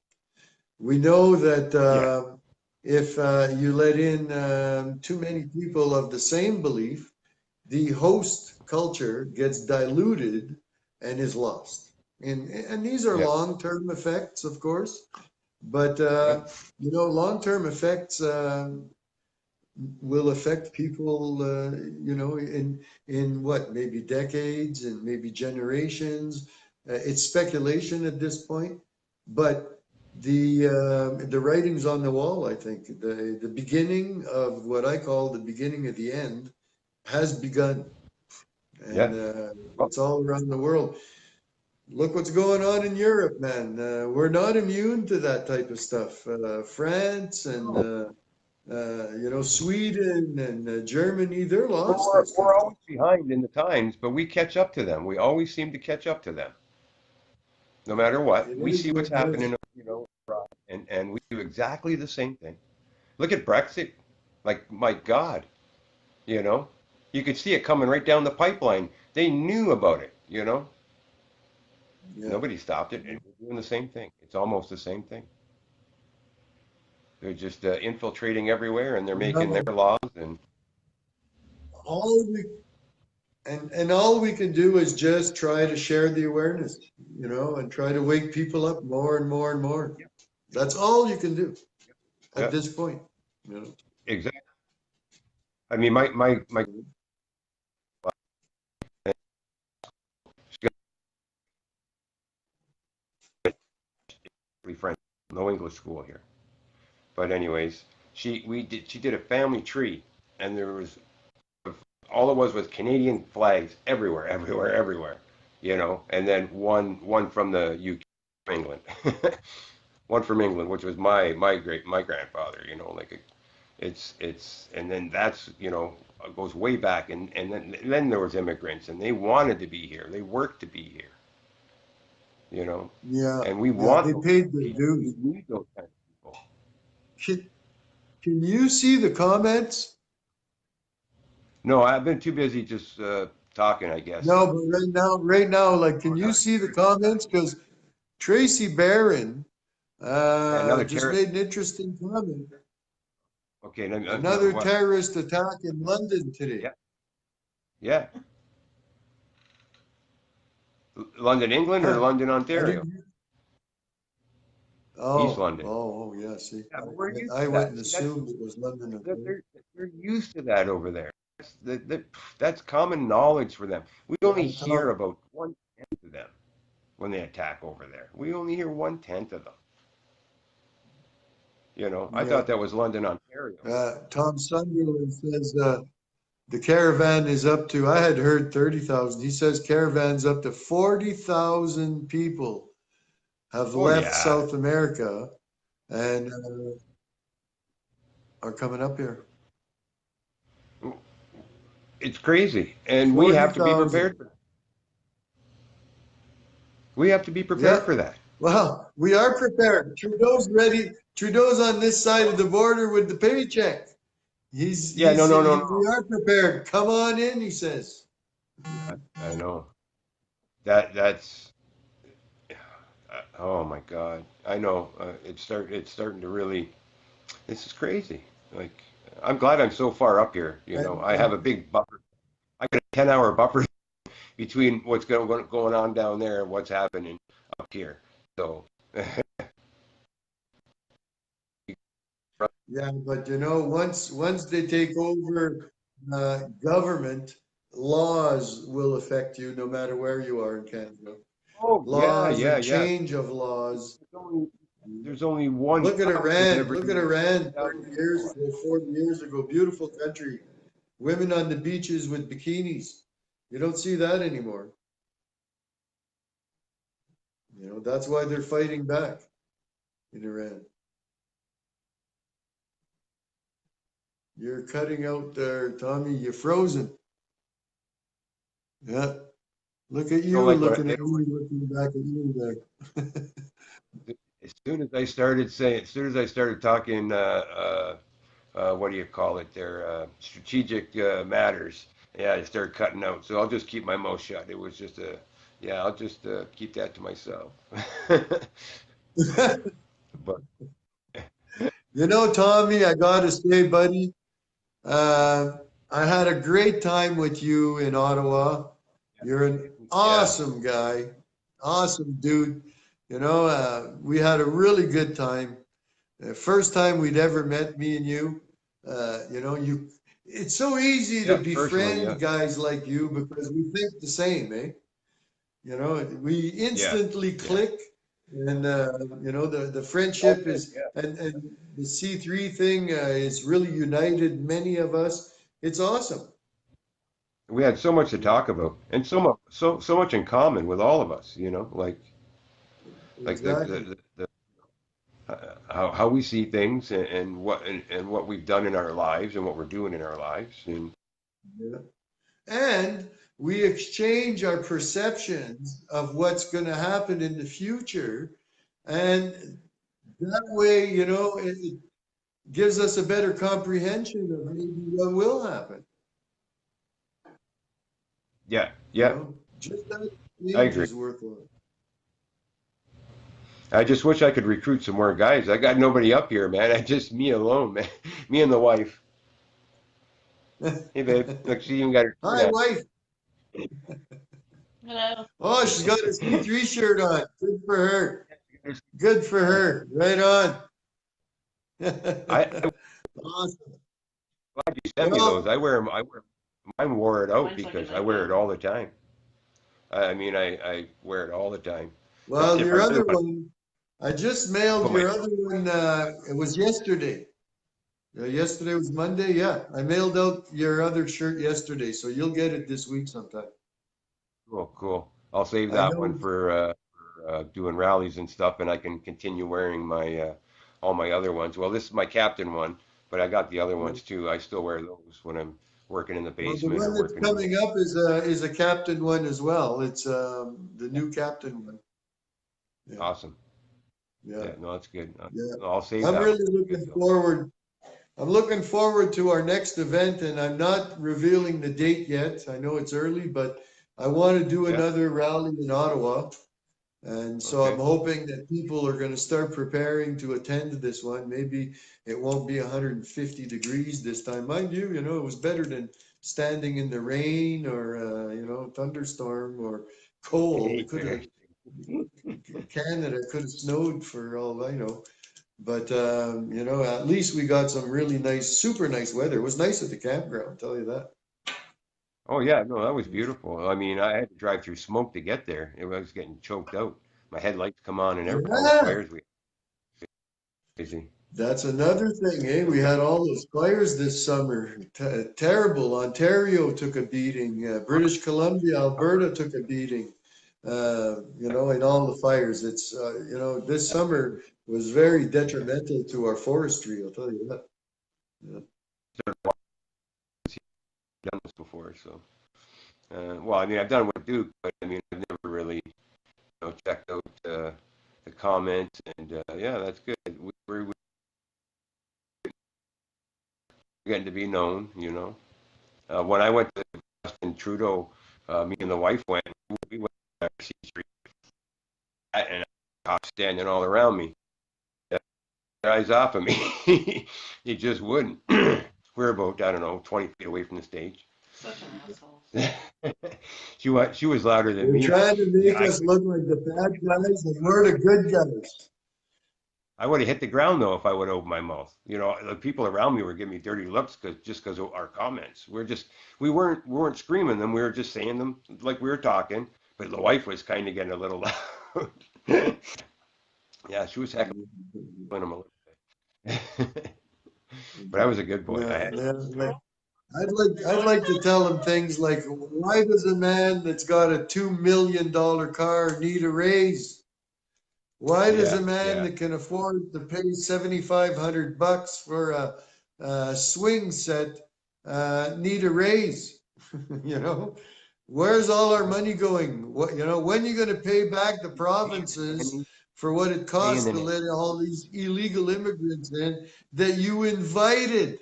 We know that Yeah. if you let in too many people of the same belief, the host culture gets diluted and is lost. And these are Yeah. long-term effects, of course. But Yeah. long-term effects will affect people, in what, maybe decades and maybe generations. It's speculation at this point, but the writing's on the wall. I think the beginning of what I call the beginning of the end has begun, and Yeah. Well, it's all around the world. Look what's going on in Europe, man. We're not immune to that type of stuff. France and Sweden and Germany, they're lost, we're those we're countries. always behind in the times, but we catch up to them. We always seem to catch up to them, no matter what. It We is see what what's it is. happening, and we do exactly the same thing. Look at Brexit. Like, my God, you know, you could see it coming right down the pipeline. They knew about it, Yeah. Nobody stopped it, and we're doing the same thing. It's almost the same thing. They're just infiltrating everywhere, and they're making No, their laws. And all we and all we can do is just try to share the awareness, and try to wake people up more and more and more. That's all you can do at Yeah, this point. You know? exactly. I mean, my she's got friends, no English school here. But anyways, she did a family tree, and there was all it was Canadian flags everywhere, everywhere, everywhere. You know, and then one from the UK, England, one from England, which was my grandfather. You know, like it's and then that's goes way back, and then there was immigrants, and they wanted to be here, they worked to be here. You know, Yeah, and we yeah, want they those paid their people. We dues. need those kind of people. Can, can you see the comments? No, I've been too busy just talking, I guess. No, but right now, like, Oh, can now you I can see the hear it. comments? Because Tracy Barron Yeah, another just terrorist. made an interesting comment. Okay, Another what? terrorist attack in London today. Yeah, yeah. London, England, or Huh? London, I Ontario? didn't. East Oh, London. oh, oh, yeah. See, Yeah, but we're used I to went that. and See, that's assumed it was London. they're used to that over there. That's common knowledge for them. We Yeah, only hear Tom. about 1/10 of them when they attack over there. We only hear 1/10 of them. You know, I Yeah, thought that was London, Ontario. Tom Sunderland says the caravan is up to. I had heard 30,000. He says caravan's up to 40,000 people have Oh left yeah, South America and are coming up here. it's crazy, and we have to be 40,000. prepared for that. We have to be prepared Yeah. for that. Well, we are prepared. Trudeau's ready. Trudeau's on this side of the border with the paycheck. Yeah, no, no, no, no. We are prepared. Come on in, he says. Yeah, I know. That's oh my God. I know. It's starting to really. This is crazy. Like, I'm glad I'm so far up here. You know, I have a And big buffer. I got a 10-hour buffer between what's going on down there and what's happening up here. So, yeah, but once they take over government, laws will affect you no matter where you are in Canada. oh yeah, Laws yeah, and yeah. change of laws. There's only one Look at house in Iran. every Look at Iran 30 years 1,000 ago, 40 years ago. Beautiful country. Women on the beaches with bikinis. You don't see that anymore. That's why they're fighting back in Iran. You're cutting out there, Tommy. You're frozen. Yeah. Look at Don't you like what looking they at don't like. me, looking back at you there. As soon as I started talking, what do you call it? Their strategic matters. Yeah, they started cutting out. So I'll just keep my mouth shut. It was just yeah, I'll just keep that to myself. But Tommy, I gotta say, buddy, uh, I had a great time with you in Ottawa. You're an yeah, awesome guy, awesome dude. We had a really good time. First time we'd ever met, me and you. It's so easy to yeah, personally, befriend yeah, guys like you because we think the same, eh? We yeah, instantly yeah. click, and the We all friendship did, is, yeah. and the C3 thing is really united many of us. It's awesome. We had so much to Yeah, talk about, and so much in common with all of us. Like exactly. how we see things, and what we've done in our lives and what we're doing in our lives. And Yeah. And we exchange our perceptions of what's going to happen in the future. And that way, it gives us a better comprehension of maybe what will happen. yeah, yeah, Just that I exchange agree. is worthwhile. I just wish I could recruit some more guys. I got nobody up here, man. I just me alone, man. Me and the wife. Hey, babe. Look, she even got her shirt Hi, on. wife. Hello. Oh, she's got a C3 shirt on. Good for her. Good for her. Right on. I Awesome. glad you sent me those. Well, Mine wore it out because I wear it all the time. I wear it all the time. well, If I your really other want one, I just to mailed put my your other one. It was yesterday. Yesterday was Monday. Yeah, I mailed out your other shirt yesterday, so you'll get it this week sometime. cool. I'll save I that one know. for doing rallies and stuff, and I can continue wearing my all my other ones. Well, this is my captain one, but I got the other ones too. I still wear those when I'm working in the Well, the basement or one that's working in the. coming up is a captain one as well. It's the Yeah, new captain one. Yeah, awesome. yeah, Yeah, no, that's good. yeah. I'll save I'm that one. really Good looking though. forward. I'm looking forward to our next event, and I'm not revealing the date yet. I know it's early, but I want to do Yeah. another rally in Ottawa. And so I'm Okay. hoping that people are going to start preparing to attend this one. Maybe it won't be 150 degrees this time. Mind you, it was better than standing in the rain or, thunderstorm or cold. It could have, Canada could have snowed for all I know. But, at least we got some really nice, super nice weather. It was nice at the campground, I'll tell you that. Oh yeah, no, that was beautiful. I mean, I had to drive through smoke to get there. It was getting choked out. My headlights come on and all the Yeah. fires we busy. That's another thing, eh? We had all those fires this summer. Terrible. Ontario took a beating. British Columbia, Alberta took a beating. In all the fires. This summer was very detrimental to our forestry, I'll tell you that. Yeah. Done this before, so. Well, I mean, I've done with Duke, but I mean, I've never really, checked out the comments, and yeah, that's good. We're getting to be known. When I went to Justin Trudeau, me and the wife went. We went to C Street, and cops standing all around me. Eyes off of me. He just wouldn't. We're about, I don't know, 20 feet away from the stage. Such an asshole. She was louder than They're me. trying to make I us look like the bad guys and we're the good guys. I would have hit the ground though if I would have opened my mouth. The people around me were giving me dirty looks because of our comments. We weren't screaming them. We were just saying them like we were talking. But the wife was kind of getting a little loud. Yeah, she was heckling him a little bit. But I was a good boy. I Yeah, had like, I'd like to tell them things like, why does a man that's got a $2 million car need a raise? Why does a yeah, man yeah. that can afford to pay $7,500 for a swing set need a raise? You know, where's all our money going? When are you going to pay back the provinces Nanny, for what it paying costs the to nanny. let all these illegal immigrants in that you invited?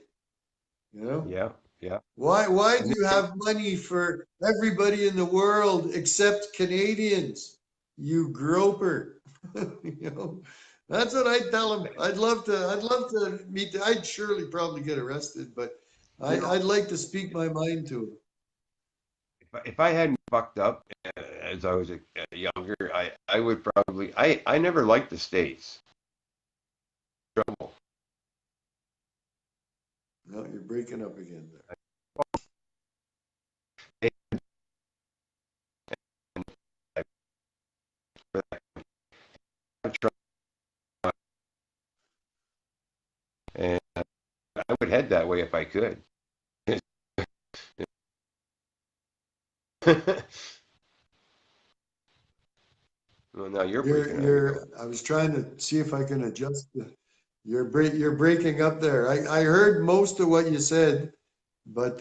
You know, Yeah, yeah. why do And you have money for everybody in the world except Canadians? You groper. You know, that's what I tell him. I'd love to meet. I'd surely probably get arrested, but I'd like to speak my mind to him. if I hadn't fucked up as I was younger, I would probably. I never liked the States. Trouble. No, you're breaking up again there. And I would head that way if I could. Well, now you're breaking up. I was trying to see if I can adjust you're breaking up there. I heard most of what you said, but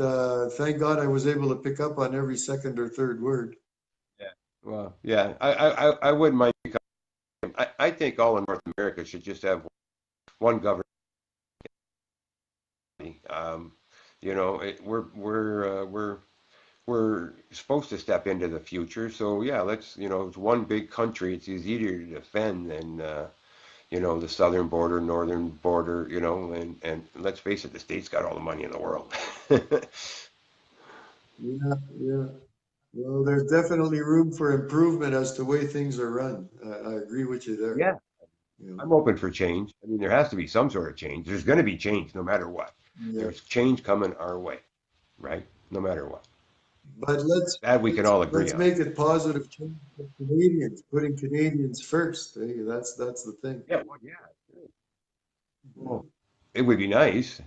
thank God I was able to pick up on every second or third word. Yeah. Well, yeah. I wouldn't mind. I think all of North America should just have one government. Um, we're supposed to step into the future. So yeah, it's one big country. It's easier to defend than the southern border, northern border, and let's face it, the state's got all the money in the world. Yeah, yeah. Well, there's definitely room for improvement as to way things are run. I agree with you there. Yeah. You know? I'm open for change. I mean, there has to be some sort of change. There's going to be change no matter what. Yeah. There's change coming our way, right? No matter what. But let's That we can let's all agree let's on. make it positive change for Canadians, putting Canadians first. That's the thing. Yeah, well, yeah. Yeah. Well, it would be nice,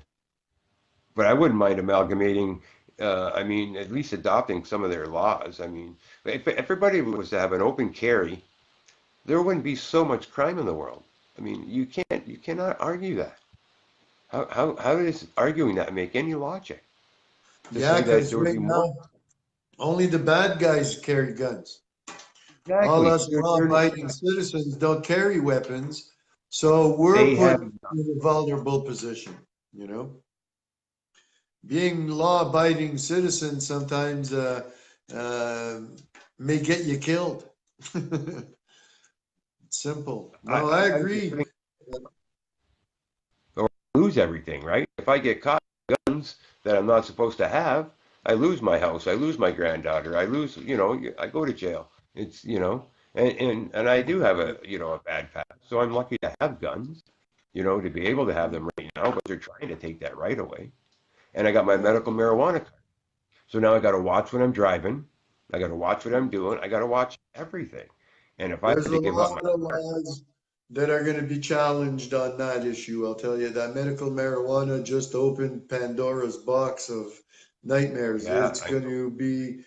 but I wouldn't mind amalgamating. I mean, at least adopting some of their laws. I mean, if everybody was to have an open carry, there wouldn't be so much crime in the world. I mean, you cannot argue that. How does arguing that make any logic? To Yeah, say that because there would right be more. now only the bad guys carry guns. All Exactly. us law-abiding citizens don't carry weapons, so we're They put have. in a vulnerable position, you know? Being law-abiding citizens sometimes uh, may get you killed. Simple. No, I I just agree. think or lose everything, right? If I get caught with guns that I'm not supposed to have, I lose my house, I lose my granddaughter, I lose, I go to jail. It's, and I do have a bad past. So I'm lucky to have guns, to be able to have them right now, but they're trying to take that right away. And I got my Yeah. medical marijuana card. So now I got to watch when I'm driving. I got to watch what I'm doing. I got to watch everything. And if I There's had a to give up my lot of card, laws that are going to be challenged on that issue. I'll tell you that medical marijuana just opened Pandora's box of nightmares. yeah, It's I going know. to be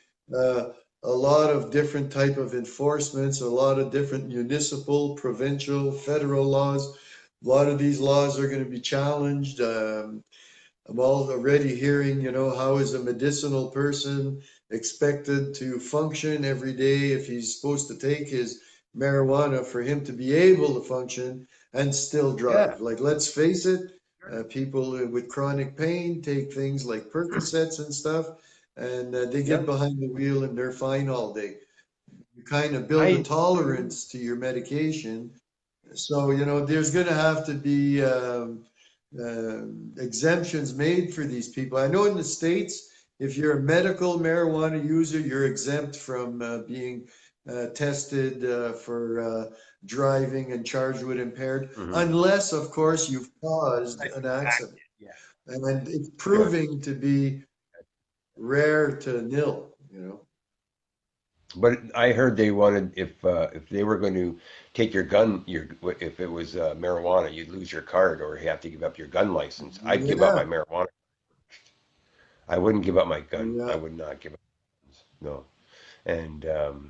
a lot of different type of enforcements, a lot of different municipal, provincial, federal laws. A lot of these laws are going to be challenged. I'm already hearing, how is a medicinal person expected to function every day if he's supposed to take his marijuana for him to be able to function and still Yeah, drive? Like, let's face it, people with chronic pain take things like Percocets and stuff, and they get yeah. behind the wheel and they're fine all day. You kind of build a I tolerance to your medication, so, there's going to have to be exemptions made for these people. I know in the States, if you're a medical marijuana user, you're exempt from being tested for driving and charged with impaired, mhm. unless, of course, you've caused Like an you hacked accident. it. Yeah, And it's sure. proving to be rare to nil. But I heard they wanted if they were going to take your gun, if it was marijuana, you'd lose your card or you have to give up your gun license. I'd give up Yeah, my marijuana. I wouldn't give up my gun. I yeah, would not give up. No. And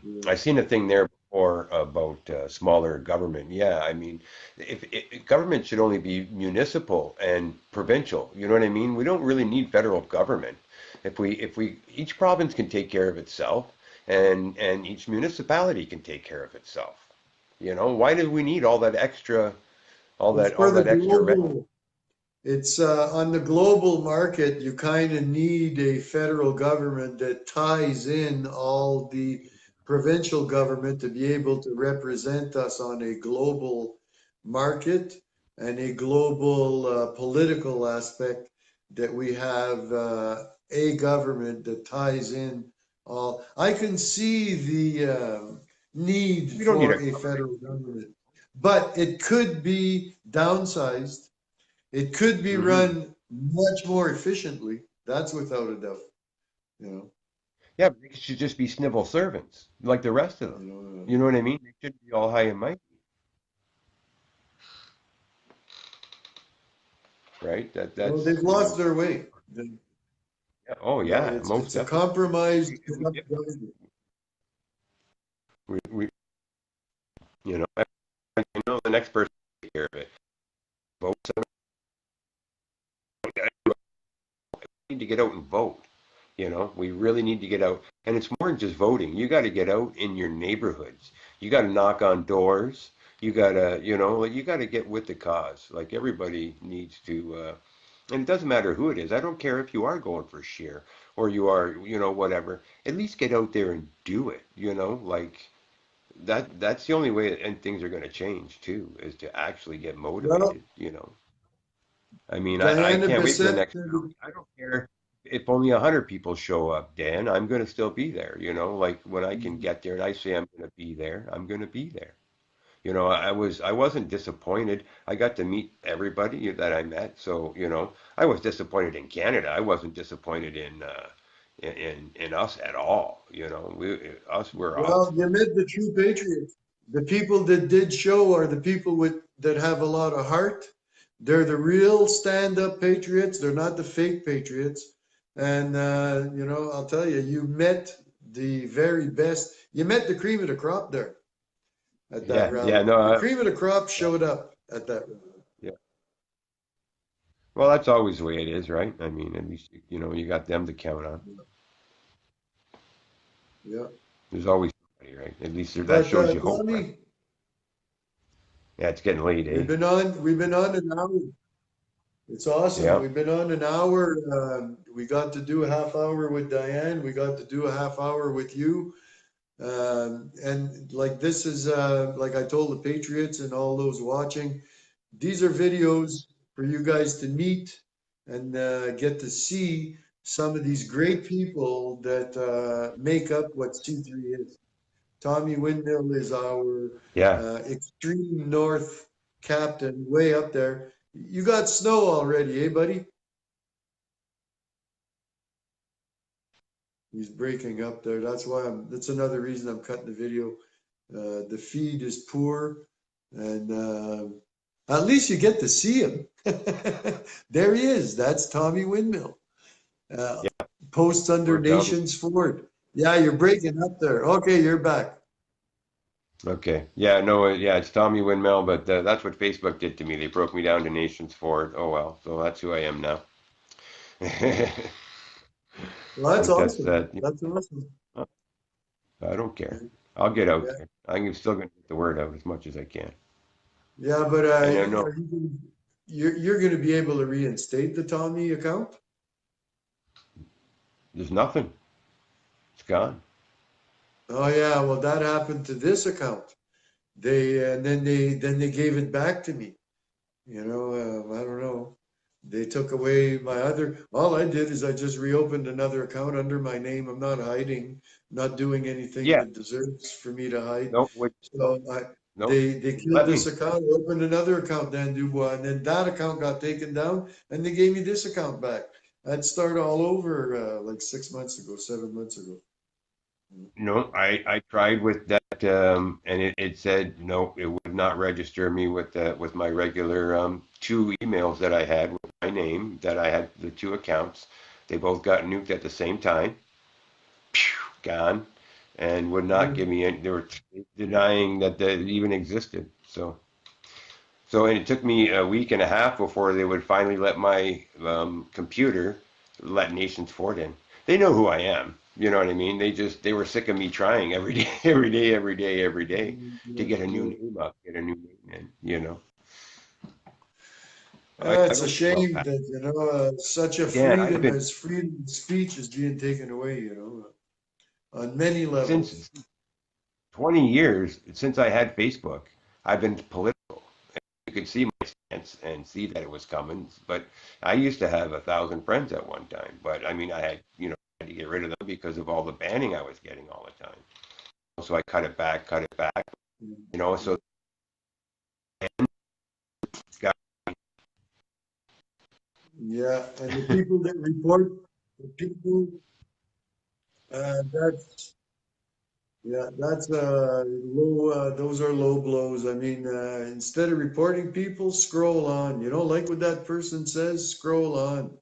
yeah. I seen a thing there before about smaller government. Yeah, I mean, if government should only be municipal and provincial. You know what I mean? We don't really need federal government. If we each province can take care of itself, and each municipality can take care of itself. Why do we need all It's that all for the that extra red? global. It's on the global market, you kind of need a federal government that ties in all the provincial government to be able to represent us on a global market and a global political aspect that we have a government that ties in all. I can see the need We don't need for a a government. federal government, but it could be downsized, it could be Hmm. run much more efficiently. That's without a doubt. You know, Yeah, but they should just be civil servants like the rest of them. you know, You know what I mean? They should be all high and mighty, right? they've lost their way. Yeah, oh yeah, most It's a definitely. compromised We, we, corrupt government. we the next person to take care of it. Vote. We need to get out and vote. We really need to get out. And it's more than just voting. You got to get out in your neighborhoods. You got to knock on doors. You got to, like you got to get with the cause. Like everybody needs to, and it doesn't matter who it is. I don't care if you are going for share or you are, whatever. At least get out there and do it, like that's the only way and things are going to change too, is to actually get Well, motivated. I mean, I Diana can't wait for the Bessette, next rally. I don't care if only 100 people show up, Dan. I'm going to still be there. Like when I can get there and I say I'm going to be there, I'm going to be there. I wasn't disappointed. I got to meet everybody that I met. So, I was disappointed in Canada. I wasn't disappointed in us at all. We're Well, awesome. you met the true patriots. The people that did show are the people that have a lot of heart. They're the real stand-up patriots. They're not the fake patriots. And I'll tell you, you met the very best. You met the cream of the crop there at that Yeah, yeah, rally. no, The cream of the crop yeah, showed up at that rally. yeah. Well, that's always the way it is, right? I mean, at least you got them to count on. Yeah. There's always somebody, right? At least that But shows you hope, right? Tommy, Yeah, it's getting late, eh? we've been on an hour. It's awesome. Yeah, We've been on an hour. We got to do a half hour with Diane. We got to do a half hour with you. And like this is like I told the Patriots and all those watching, these are videos for you guys to meet and get to see some of these great people that make up what C3 is. Tommy Windmill is our yeah, extreme north captain, way up there. You got snow already, eh, buddy? He's breaking up there. That's another reason I'm cutting the video. The feed is poor, and at least you get to see him. There he is. That's Tommy Windmill. Uh, yeah. Posts under Poor Tommy. Nations Ford. Yeah, you're breaking up there. Okay, you're back. Okay. Yeah, no, yeah, it's Tommy Windmill, but that's what Facebook did to me. They broke me down to nations for it. Oh well, so that's who I am now. Well, that's But that's awesome. that. That's awesome. I don't care. I'll get out Yeah, there. I'm still going to get the word out as much as I can. yeah, but And I know you're going to be able to reinstate the Tommy account? there's nothing. It's gone. Oh yeah, well that happened to this account. Then they gave it back to me. I don't know. They took away my other. All I did is I just reopened another account under my name. I'm not hiding, not doing anything Yeah. that deserves for me to hide. No. No. So No. they killed Let this me. account, opened another account, Dan Dubois, and then that account got taken down, and they gave me this account back. I'd start all over like 6 months ago, 7 months ago. No. I tried with that, and it said no. It would not register me with my regular two emails that I had with my name. That I had the two accounts. They both got nuked at the same time. Phew, gone, and would not give Mm. me any. They were denying that they even existed. And it took me a week and a half before they would finally let my computer let Nations Ford in. They know who I am. You know what I mean? They were sick of me trying every day, every day, every day, every day to Yeah, get a new yeah. name up, get a new name in. I It's a don't. Well, shame that, such a Dan, I've been freedom of speech is being taken away, on many levels. since 20 years since I had Facebook. I've been political. You could see my stance and see that it was coming. But I used to have 1,000 friends at one time. But I mean, I had to get rid of them because of all the banning I was getting all the time. So I cut it back. So got Yeah, and the people that report, the people, that's, yeah, that's low, those are low blows. I mean, instead of reporting people, scroll on. You don't like what that person says, scroll on.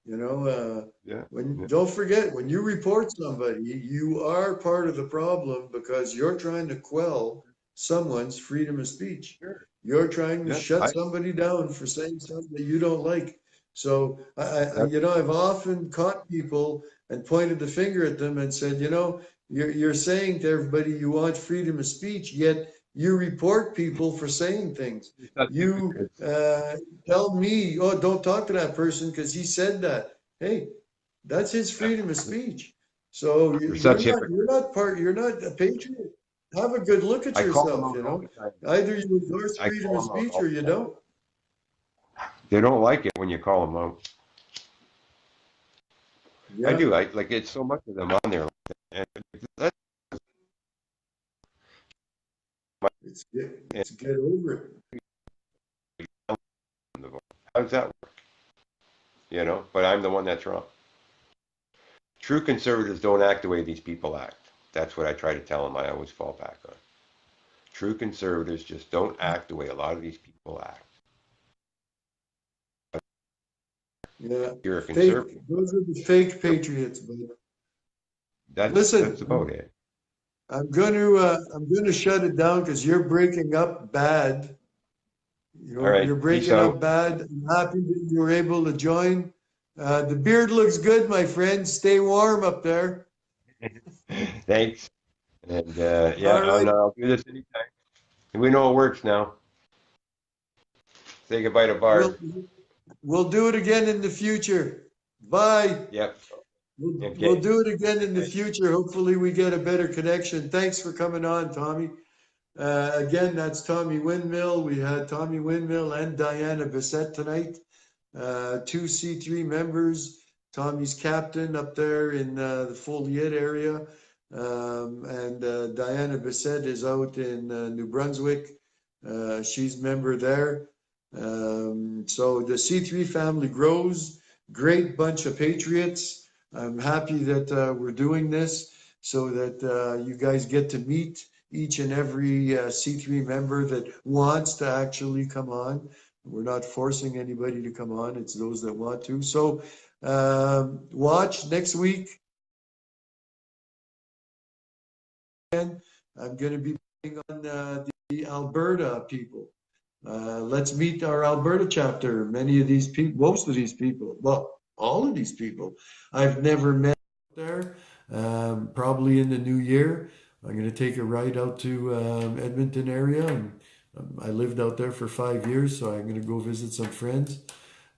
You know, yeah, when yeah, don't forget when you report somebody, you are part of the problem because you're trying to quell someone's freedom of speech. sure, You're trying to yeah. shut somebody down for saying something that you don't like. So That, I've often caught people and pointed the finger at them and said, you're saying to everybody you want freedom of speech, yet you report people for saying things. you're such You hypocrites. tell me, oh, don't talk to that person because he said that. Hey, that's his Yeah, freedom of speech. So you're you're such not, hypocrites. you're not a patriot. Have a good look at I call them yourself, out all the time. Either you endorse I freedom call of them out speech all or the you time. don't. They don't like it when you call them out. I Yeah. do. I like it's so much of them on there. And that's It's get over it. How does that work? You know, but I'm the one that's wrong. True conservatives don't act the way these people act. That's what I try to tell them. I always fall back on. True conservatives just don't act the way a lot of these people act. Yeah, You're a fake. conservative. Those are the fake patriots. But That's about listen, it. I'm gonna shut it down because you're breaking up bad. All You're right. Peace breaking up out. bad. I'm happy that you were able to join. The beard looks good, my friend. Stay warm up there. Thanks. And yeah, All right. I'll do this anytime. We know it works now. Say goodbye to We'll Barb. we'll do it again in the future. Bye. Yep. We'll Okay. do it again in the Bye. future. Hopefully we get a better connection. Thanks for coming on, Tommy. Again, that's Tommy Windmill. We had Tommy Windmill and Diana Bessette tonight. Two C3 members. Tommy's captain up there in the Folliet area. And Diana Bessette is out in New Brunswick. She's member there. So the C3 family grows. Great bunch of patriots. I'm happy that we're doing this so that you guys get to meet each and every C3 member that wants to actually come on. We're not forcing anybody to come on. It's those that want to. So watch next week. I'm going to be putting on the Alberta people. Let's meet our Alberta chapter. Many of these people, most of these people, well, all of these people, I've never met there. Probably in the new year, I'm going to take a ride out to Edmonton area. And I lived out there for 5 years, so I'm going to go visit some friends.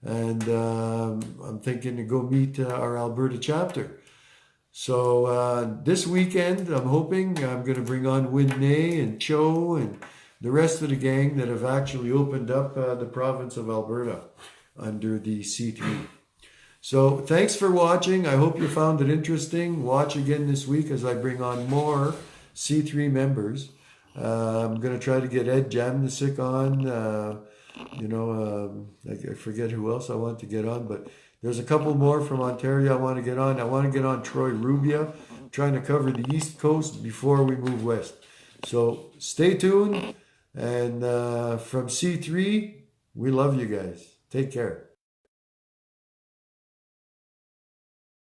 And I'm thinking to go meet our Alberta chapter. So this weekend, I'm hoping I'm going to bring on Whitney and Cho and the rest of the gang that have actually opened up the province of Alberta under the C3. So thanks for watching. I hope you found it interesting. Watch again this week as I bring on more C3 members. I'm going to try to get Ed Jamnisic on. I forget who else I want to get on, but there's a couple more from Ontario I want to get on. I want to get on Troy Rubia, trying to cover the East Coast before we move west. So stay tuned. And from C3, we love you guys. Take care.